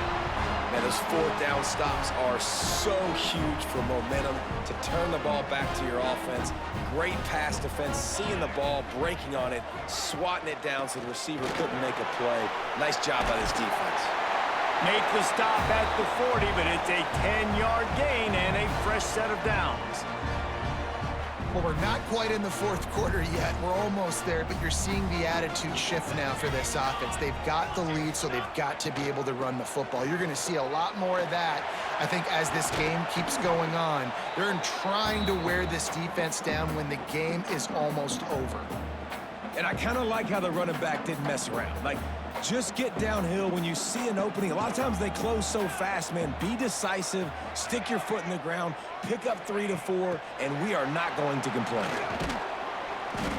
Man, those 4th down stops are so huge for momentum to turn the ball back to your offense. Great pass defense, seeing the ball, breaking on it, swatting it down so the receiver couldn't make a play. Nice job by this defense. Make the stop at the 40, but it's a 10-yard gain and a fresh set of downs. Well, we're not quite in the 4th quarter yet. We're almost there, but you're seeing the attitude shift now for this offense. They've got the lead, so they've got to be able to run the football. You're going to see a lot more of that, I think, as this game keeps going on. They're trying to wear this defense down when the game is almost over. And I kind of like how the running back didn't mess around. Like, just get downhill when you see an opening. A lot of times they close so fast, man. Be decisive, stick your foot in the ground, pick up 3 to 4, and we are not going to complain.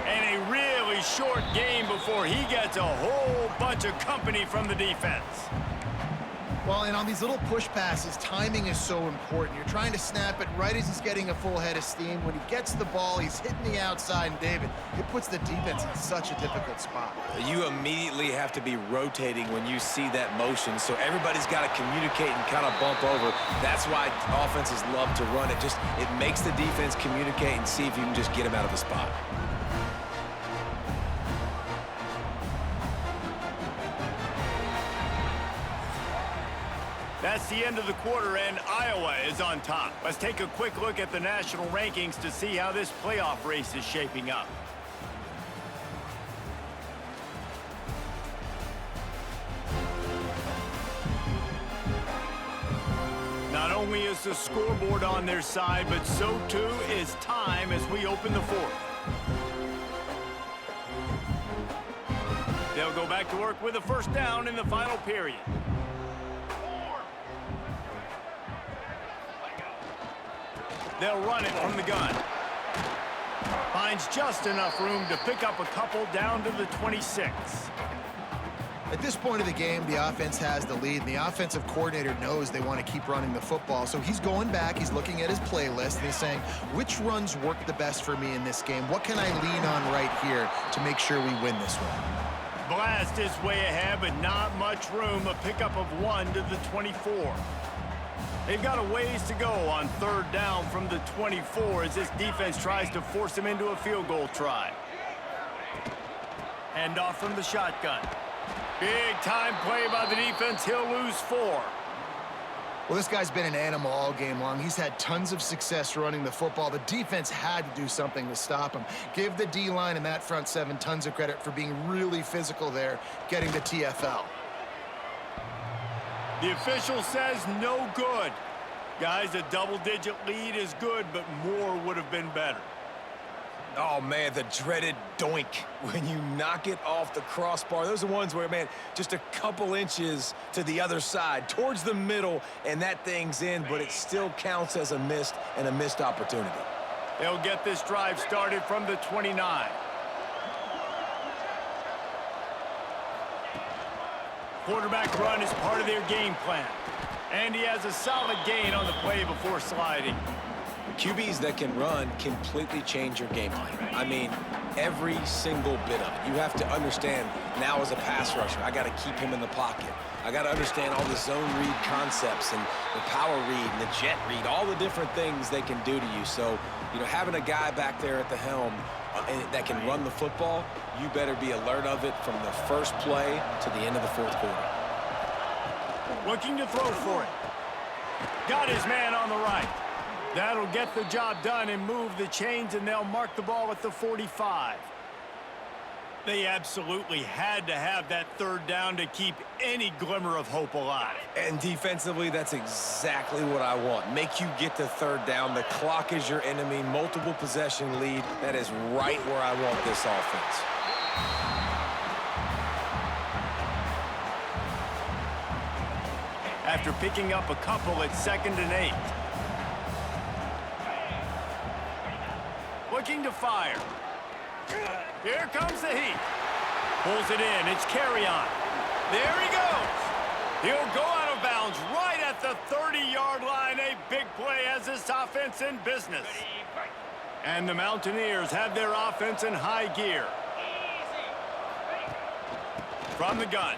And a really short game before he gets a whole bunch of company from the defense. Well, and on these little push passes, timing is so important. You're trying to snap it right as he's getting a full head of steam. When he gets the ball, he's hitting the outside, and David, it puts the defense in such a difficult spot. You immediately have to be rotating when you see that motion, so everybody's got to communicate and kind of bump over. That's why offenses love to run it. It makes the defense communicate and see if you can just get him out of the spot. That's the end of the quarter, and Iowa is on top. Let's take a quick look at the national rankings to see how this playoff race is shaping up. Not only is the scoreboard on their side, but so too is time as we open the 4th. They'll go back to work with a first down in the final period. They'll run it from the gun. Finds just enough room to pick up a couple down to the 26. At this point of the game, the offense has the lead, and the offensive coordinator knows they want to keep running the football. So he's going back, he's looking at his playlist, and he's saying, which runs work the best for me in this game? What can I lean on right here to make sure we win this one? Blast is way ahead, but not much room. A pickup of 1 to the 24. They've got a ways to go on 3rd down from the 24 as this defense tries to force him into a field goal try. Hand off from the shotgun. Big time play by the defense. He'll lose 4. Well, this guy's been an animal all game long. He's had tons of success running the football. The defense had to do something to stop him. Give the D-line and that front 7 tons of credit for being really physical there, getting the TFL. The official says no good. Guys, a double-digit lead is good, but more would have been better. Oh, man, the dreaded doink when you knock it off the crossbar. Those are ones where, man, just a couple inches to the other side, towards the middle, and that thing's in, but it still counts as a missed opportunity. They'll get this drive started from the 29. Quarterback run is part of their game plan. And he has a solid gain on the play before sliding. QBs that can run completely change your game plan. I mean, every single bit of it. You have to understand now as a pass rusher, I got to keep him in the pocket. I got to understand all the zone read concepts and the power read and the jet read, all the different things they can do to you. So, you know, having a guy back there at the helm that can run the football, you better be alert of it from the first play to the end of the fourth quarter. Looking to throw for it. Got his man on the right. That'll get the job done and move the chains, and they'll mark the ball at the 45. They absolutely had to have that third down to keep any glimmer of hope alive. And defensively, that's exactly what I want. Make you get the third down. The clock is your enemy. Multiple possession lead. That is right where I want this offense. After picking up a couple at 2nd and 8. Looking to fire. Here comes the heat. Pulls it in. It's carry on. There he goes. He'll go out of bounds right at the 30-yard line. A big play has this offense in business. And the Mountaineers have their offense in high gear. From the gun.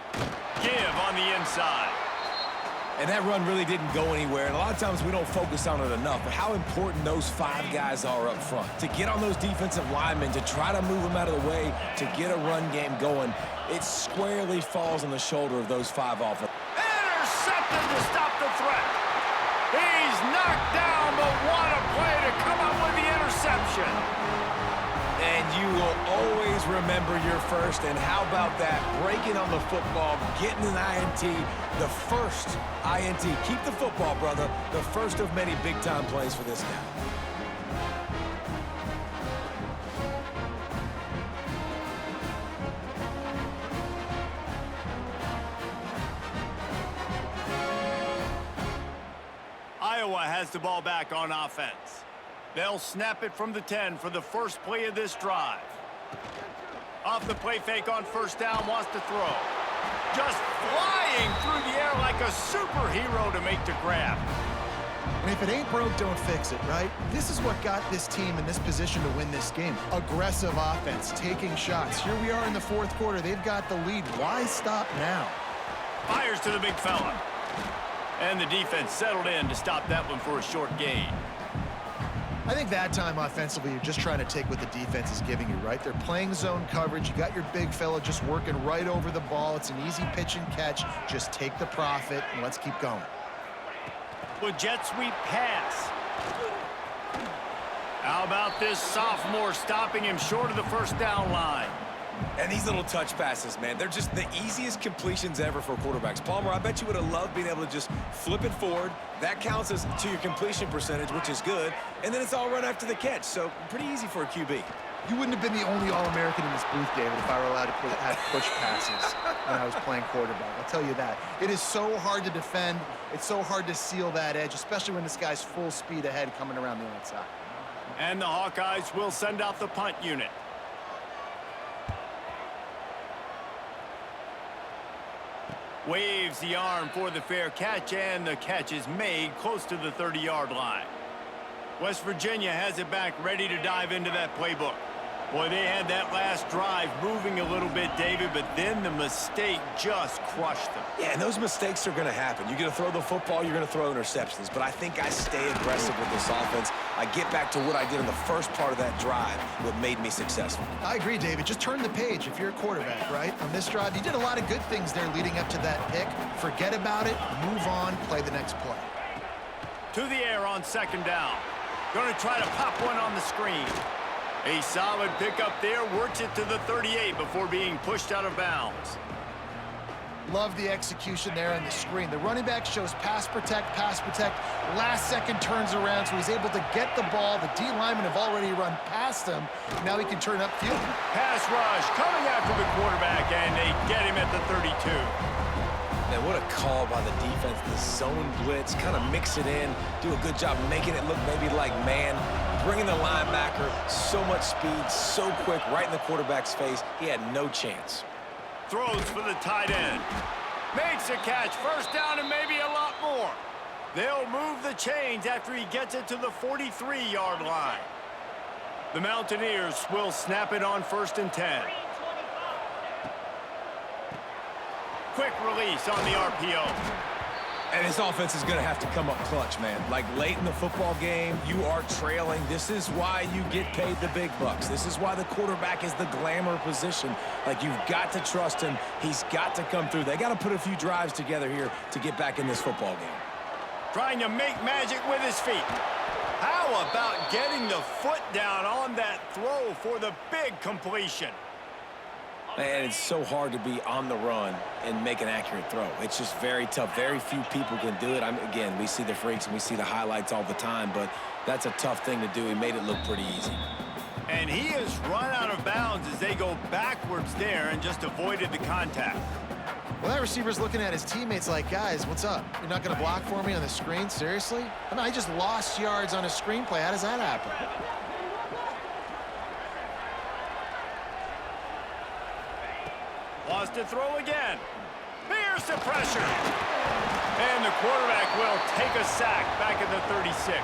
Give on the inside. And that run really didn't go anywhere. And a lot of times we don't focus on it enough. But how important those 5 guys are up front. To get on those defensive linemen, to try to move them out of the way, to get a run game going, it squarely falls on the shoulder of those 5 offense. Intercepted to stop the threat. He's knocked down, but what a play to come up with the interception. And you will always remember your first. And how about that? Breaking on the football, getting an INT, the first INT. Keep the football, brother. The first of many big-time plays for this guy. Iowa has the ball back on offense. They'll snap it from the 10 for the first play of this drive. Off the play fake on first down, wants to throw. Just flying through the air like a superhero to make the grab. And if it ain't broke, don't fix it, right? This is what got this team in this position to win this game. Aggressive offense, taking shots. Here we are in the fourth quarter. They've got the lead. Why stop now? Fires to the big fella. And the defense settled in to stop that one for a short gain. I think that time offensively, you're just trying to take what the defense is giving you, right? They're playing zone coverage. You got your big fella just working right over the ball. It's an easy pitch and catch. Just take the profit and let's keep going. With jet sweep pass. How about this sophomore stopping him short of the first down line? And these little touch passes, man, they're just the easiest completions ever for quarterbacks. Palmer, I bet you would have loved being able to just flip it forward. That counts as to your completion percentage, which is good. And then it's all run after the catch, so pretty easy for a QB. You wouldn't have been the only All-American in this booth, David, if I were allowed to have push passes when I was playing quarterback. I'll tell you that. It is so hard to defend. It's so hard to seal that edge, especially when this guy's full speed ahead coming around the outside. And the Hawkeyes will send out the punt unit. Waves the arm for the fair catch, and the catch is made close to the 30-yard line. West Virginia has it back, ready to dive into that playbook. Boy, they had that last drive moving a little bit, David, but then the mistake just crushed them. Yeah, and those mistakes are going to happen. You're going to throw the football, you're going to throw interceptions. But I think I stay aggressive with this offense. I get back to what I did in the first part of that drive, what made me successful. I agree, David. Just turn the page if you're a quarterback, right? On this drive, you did a lot of good things there leading up to that pick. Forget about it, move on, play the next play. To the air on second down. Going to try to pop one on the screen. A solid pickup there, works it to the 38 before being pushed out of bounds. Love the execution there on the screen. The running back shows pass protect, last second turns around, so he's able to get the ball. The D linemen have already run past him. Now he can turn upfield. Pass rush coming after the quarterback, and they get him at the 32. Man, what a call by the defense. The zone blitz, kind of mix it in, do a good job making it look maybe like man, bringing the linebacker, so much speed, so quick, right in the quarterback's face. He had no chance. Throws for the tight end. Makes a catch. First down and maybe a lot more. They'll move the chains after he gets it to the 43-yard line. The Mountaineers will snap it on 1st and 10. Quick release on the RPO. And this offense is going to have to come up clutch, man. Like late in the football game, you are trailing. This is why you get paid the big bucks. This is why the quarterback is the glamour position. Like, you've got to trust him. He's got to come through. They got to put a few drives together here to get back in this football game. Trying to make magic with his feet. How about getting the foot down on that throw for the big completion? And it's so hard to be on the run and make an accurate throw. It's just very tough. Very few people can do it. Again, we see the freaks and we see the highlights all the time, but that's a tough thing to do. He made it look pretty easy. And he has run out of bounds as they go backwards there and just avoided the contact. Well, that receiver's looking at his teammates like, guys, what's up? You're not going to block for me on the screen? Seriously? I mean, I just lost yards on a screenplay. How does that happen? Lost to throw again. Here's the pressure. And the quarterback will take a sack back at the 36.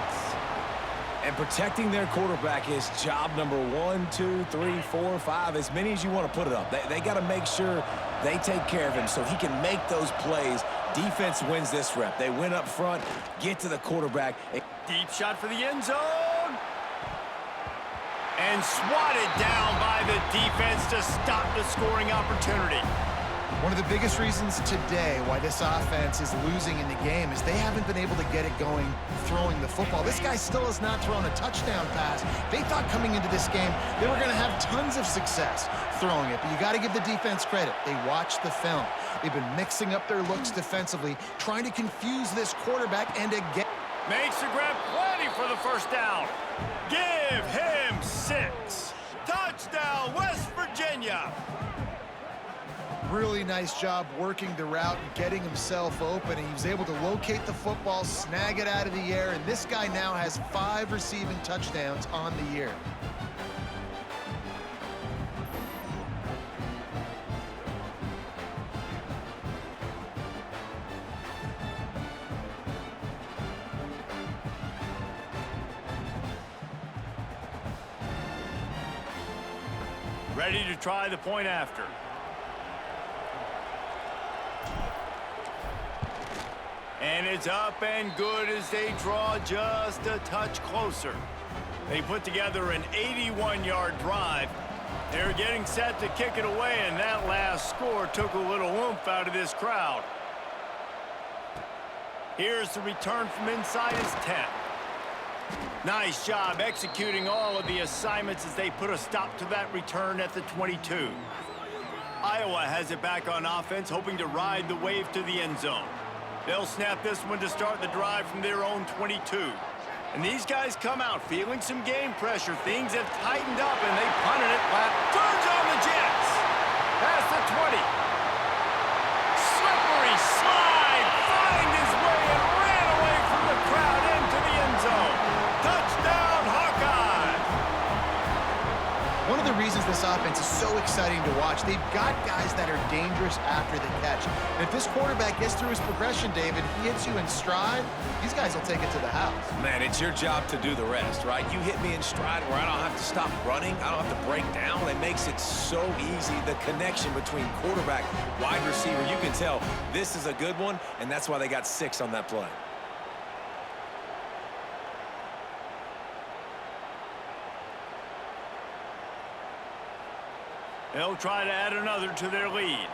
And protecting their quarterback is job number 1, 2, 3, 4, 5, as many as you want to put it up. They got to make sure they take care of him so he can make those plays. Defense wins this rep. They win up front, get to the quarterback. Deep shot for the end zone. And swatted down by the defense to stop the scoring opportunity. One of the biggest reasons today why this offense is losing in the game is they haven't been able to get it going throwing the football. This guy still has not thrown a touchdown pass. They thought coming into this game they were going to have tons of success throwing it, but you got to give the defense credit. They watched the film. They've been mixing up their looks defensively, trying to confuse this quarterback, and again. Makes the grab plenty for the first down. Give him 6. Touchdown, West Virginia. Really nice job working the route and getting himself open. And he was able to locate the football, snag it out of the air, and this guy now has 5 receiving touchdowns on the year. Ready to try the point after. And it's up and good as they draw just a touch closer. They put together an 81-yard drive. They're getting set to kick it away, and that last score took a little oomph out of this crowd. Here's the return from inside his 10. Nice job executing all of the assignments as they put a stop to that return at the 22. Iowa has it back on offense, hoping to ride the wave to the end zone. They'll snap this one to start the drive from their own 22. And these guys come out feeling some game pressure. Things have tightened up, and they punted it flat. Turns on the Jets. Past the 20. Slippery slide. Find his way and ran away from the crowd into the end zone. Touchdown, Hawkeyes. One of the reasons this offense is so exciting to watch, they've got guys that are dangerous after the catch. And if this quarterback gets through his progression, David, he hits you in stride, these guys will take it to the house. Man, it's your job to do the rest, right? You hit me in stride where I don't have to stop running. I don't have to break down. It makes it so easy. The connection between quarterback, wide receiver, you can tell this is a good one, and that's why they got 6 on that play. They'll try to add another to their lead.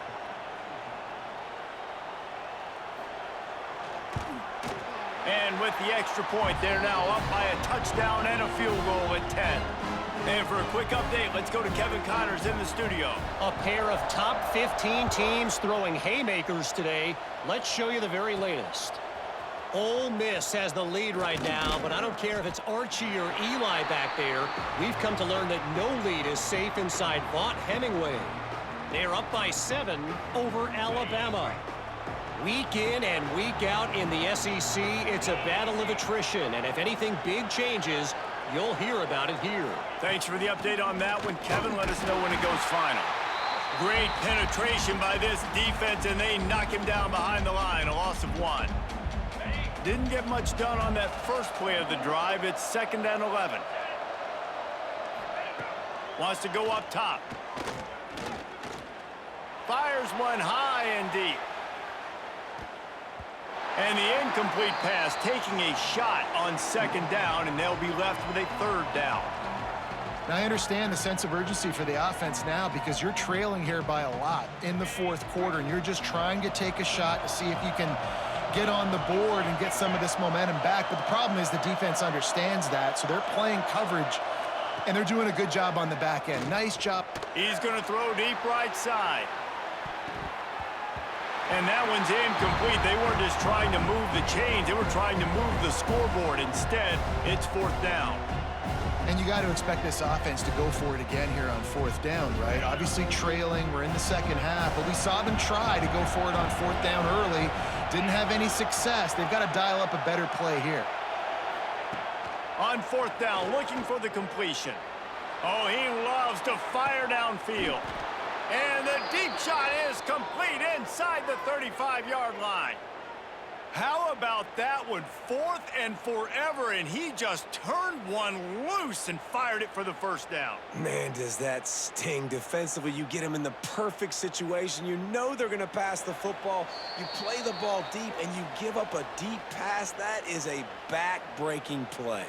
And with the extra point, they're now up by a touchdown and a field goal at 10. And for a quick update, let's go to Kevin Connors in the studio. A pair of top 15 teams throwing haymakers today. Let's show you the very latest. Ole Miss has the lead right now, but I don't care if it's Archie or Eli back there. We've come to learn that no lead is safe inside Vaught Hemingway. They're up by 7 over Alabama. Week in and week out in the SEC, it's a battle of attrition, and if anything big changes, you'll hear about it here. Thanks for the update on that one, Kevin. Let us know when it goes final. Great penetration by this defense, and they knock him down behind the line, a loss of 1. Didn't get much done on that first play of the drive. It's 2nd and 11. Wants to go up top. Fires one high and deep. And the incomplete pass, taking a shot on 2nd down, and they'll be left with a 3rd down. Now, I understand the sense of urgency for the offense now because you're trailing here by a lot in the 4th quarter, and you're just trying to take a shot to see if you can get on the board and get some of this momentum back. But the problem is the defense understands that, so they're playing coverage, and they're doing a good job on the back end. Nice job. He's going to throw deep right side. And that one's incomplete. They weren't just trying to move the chains. They were trying to move the scoreboard. Instead, it's 4th down. And you got to expect this offense to go for it again here on 4th down, right? Obviously trailing. We're in the 2nd half, but we saw them try to go for it on 4th down early. Didn't have any success. They've got to dial up a better play here. On 4th down, looking for the completion. Oh, he loves to fire downfield. And the deep shot is complete inside the 35-yard line. How about that one? 4th and forever, and he just turned one loose and fired it for the 1st down. Man, does that sting defensively. You get him in the perfect situation. You know they're going to pass the football. You play the ball deep, and you give up a deep pass. That is a back-breaking play.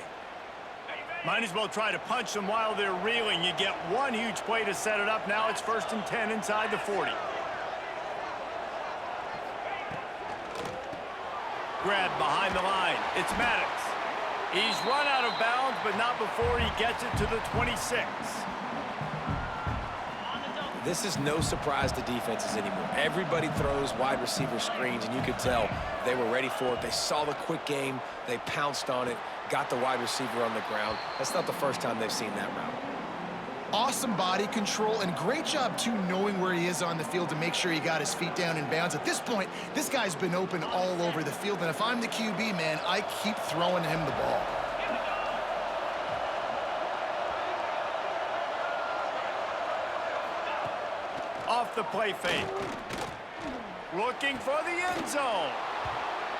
Might as well try to punch them while they're reeling. You get one huge play to set it up. Now it's 1st and 10 inside the 40. Grab behind the line. It's Maddox. He's run out of bounds, but not before he gets it to the 26. This is no surprise to defenses anymore. Everybody throws wide receiver screens, and you could tell they were ready for it. They saw the quick game. They pounced on it, got the wide receiver on the ground. That's not the first time they've seen that route. Awesome body control, and great job, too, knowing where he is on the field to make sure he got his feet down in bounds. At this point, this guy's been open all over the field, and if I'm the QB, man, I keep throwing him the ball. Off the play fake. Looking for the end zone.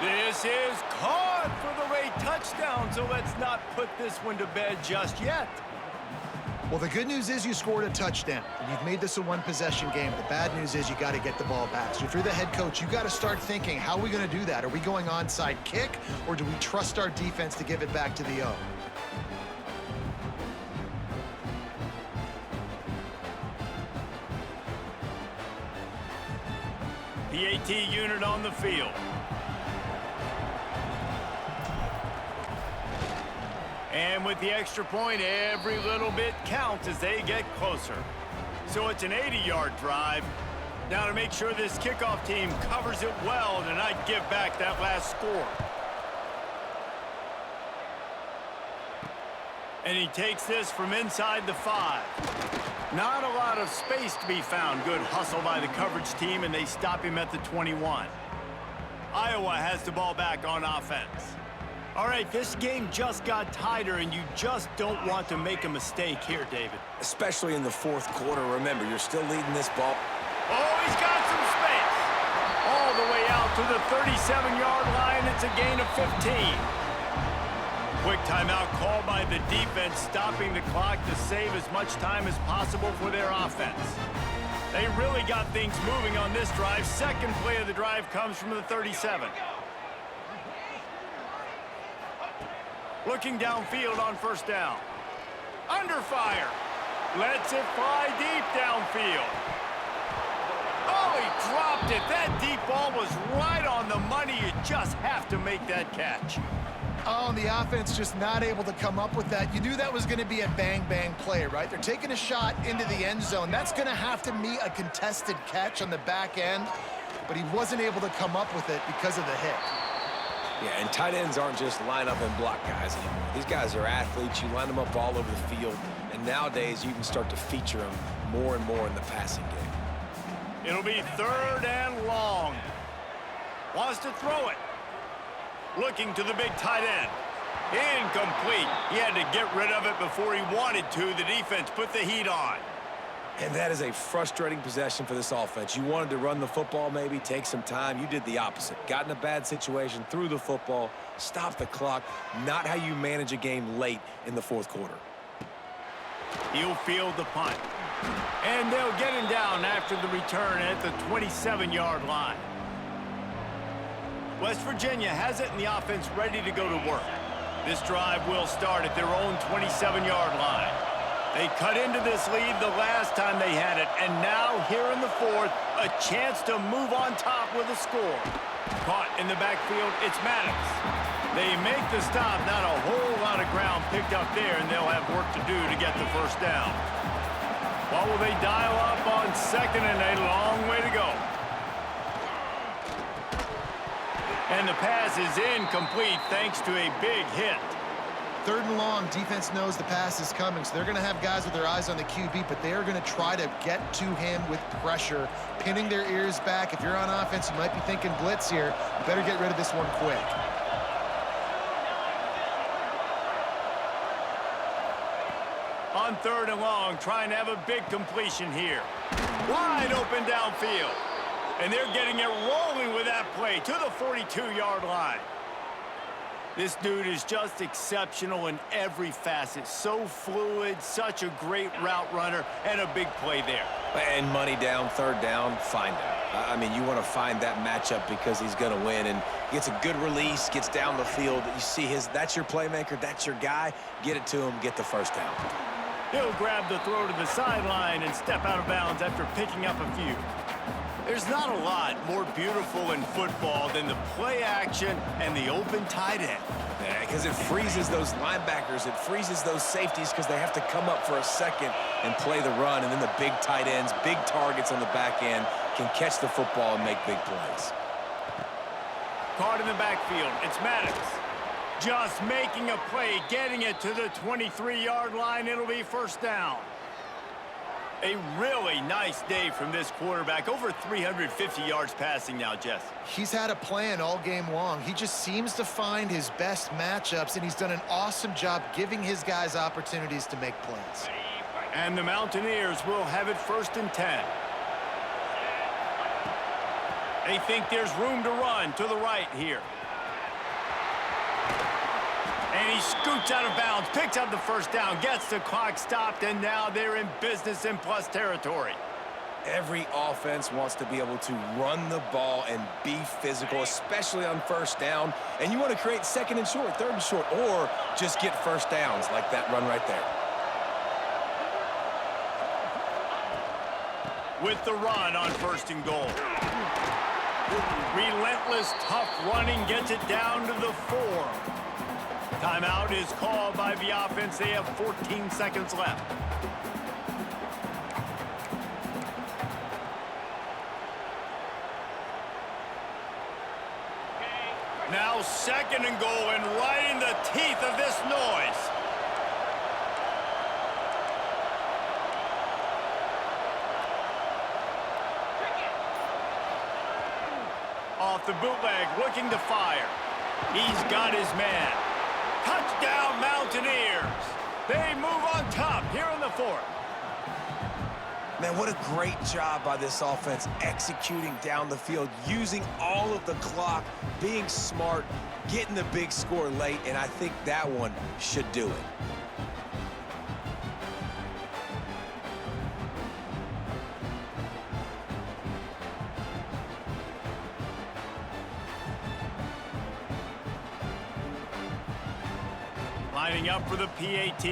This is caught for the late touchdown, so let's not put this one to bed just yet. Well, the good news is you scored a touchdown, and you've made this a one-possession game. The bad news is you got to get the ball back. So if you're the head coach, you got to start thinking, how are we going to do that? Are we going onside kick, or do we trust our defense to give it back to the O? PAT unit on the field. And with the extra point, every little bit counts as they get closer. So it's an 80-yard drive. Now to make sure this kickoff team covers it well to not give back that last score. And he takes this from inside the 5. Not a lot of space to be found. Good hustle by the coverage team, and they stop him at the 21. Iowa has the ball back on offense. All right, this game just got tighter, and you just don't want to make a mistake here, David. Especially in the 4th quarter. Remember, you're still leading this ball. Oh, he's got some space. All the way out to the 37-yard line. It's a gain of 15. Quick timeout called by the defense, stopping the clock to save as much time as possible for their offense. They really got things moving on this drive. Second play of the drive comes from the 37. Looking downfield on 1st down. Under fire. Lets it fly deep downfield. Oh, he dropped it. That deep ball was right on the money. You just have to make that catch. Oh, and the offense just not able to come up with that. You knew that was going to be a bang-bang play, right? They're taking a shot into the end zone. That's going to have to meet a contested catch on the back end, but he wasn't able to come up with it because of the hit. Yeah, and tight ends aren't just line up and block guys anymore. These guys are athletes. You line them up all over the field, and nowadays you can start to feature them more and more in the passing game. It'll be 3rd and long. Wants to throw it. Looking to the big tight end. Incomplete. He had to get rid of it before he wanted to. The defense put the heat on. And that is a frustrating possession for this offense. You wanted to run the football, maybe take some time. You did the opposite. Got in a bad situation, threw the football, stopped the clock. Not how you manage a game late in the 4th quarter. He'll field the punt. And they'll get him down after the return at the 27-yard line. West Virginia has it in the offense ready to go to work. This drive will start at their own 27-yard line. They cut into this lead the last time they had it, and now here in the 4th, a chance to move on top with a score. Caught in the backfield, it's Maddox. They make the stop, not a whole lot of ground picked up there, and they'll have work to do to get the first down. What will they dial up on 2nd and a long way to go? And the pass is incomplete thanks to a big hit. 3rd and long, defense knows the pass is coming, so they're going to have guys with their eyes on the QB, but they are going to try to get to him with pressure, pinning their ears back. If you're on offense, you might be thinking blitz here. You better get rid of this one quick. On 3rd and long, trying to have a big completion here. Wide open downfield. And they're getting it rolling with that play to the 42-yard line. This dude is just exceptional in every facet. So fluid, such a great route runner, and a big play there. And money down, 3rd down, find him. I mean, you want to find that matchup because he's going to win, and gets a good release, gets down the field. You see that's your playmaker, that's your guy. Get it to him, get the first down. He'll grab the throw to the sideline and step out of bounds after picking up a few. There's not a lot more beautiful in football than the play action and the open tight end. Yeah, because it freezes those linebackers. It freezes those safeties because they have to come up for a second and play the run. And then the big tight ends, big targets on the back end can catch the football and make big plays. Caught in the backfield. It's Maddox. Just making a play, getting it to the 23-yard line. It'll be first down. A really nice day from this quarterback. Over 350 yards passing now, Jess. He's had a plan all game long. He just seems to find his best matchups, and he's done an awesome job giving his guys opportunities to make plays. And the Mountaineers will have it 1st and 10. They think there's room to run to the right here. And he scoots out of bounds, picks up the first down, gets the clock stopped, and now they're in business in plus territory. Every offense wants to be able to run the ball and be physical, especially on 1st down. And you want to create 2nd and short, 3rd and short, or just get first downs like that run right there. With the run on 1st and goal. Relentless, tough running gets it down to the 4. Timeout is called by the offense. They have 14 seconds left. Now 2nd and goal, and right in the teeth of this noise. Off the bootleg, looking to fire. He's got his man. Touchdown, Mountaineers. They move on top here in the 4th. Man, what a great job by this offense executing down the field, using all of the clock, being smart, getting the big score late, and I think that one should do it. Lining up for the PAT.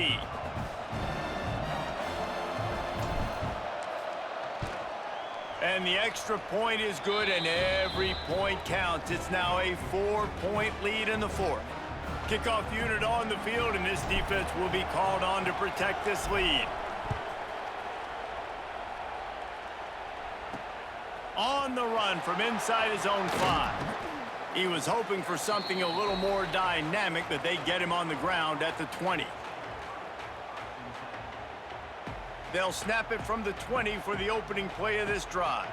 And the extra point is good, and every point counts. It's now a 4-point lead in the 4th. Kickoff unit on the field, and this defense will be called on to protect this lead. On the run from inside his own 5. He was hoping for something a little more dynamic, but they get him on the ground at the 20. They'll snap it from the 20 for the opening play of this drive.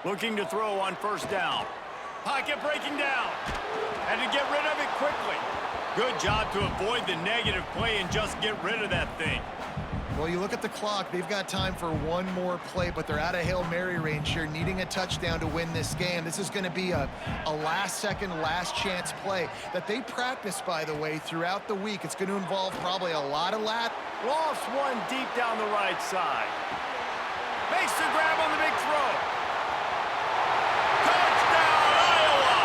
Looking to throw on first down. Pocket breaking down. Had to get rid of it quickly. Good job to avoid the negative play and just get rid of that thing. Well, you look at the clock, they've got time for one more play, but they're out of Hail Mary range here, needing a touchdown to win this game. This is going to be a last-second, last-chance play that they practice, by the way, throughout the week. It's going to involve probably a lot of lat. Lost one deep down the right side. Makes the grab on the big throw. Touchdown, Iowa!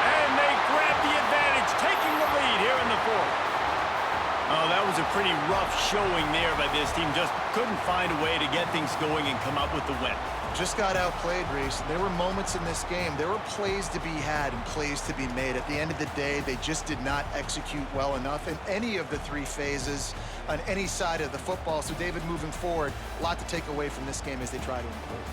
And they grab the advantage, taking the lead here in the 4th. Oh, that was a pretty rough showing there by this team. Just couldn't find a way to get things going and come up with the win. Just got outplayed, Reese. There were moments in this game. There were plays to be had and plays to be made. At the end of the day, they just did not execute well enough in any of the 3 phases on any side of the football. So, David, moving forward, a lot to take away from this game as they try to improve.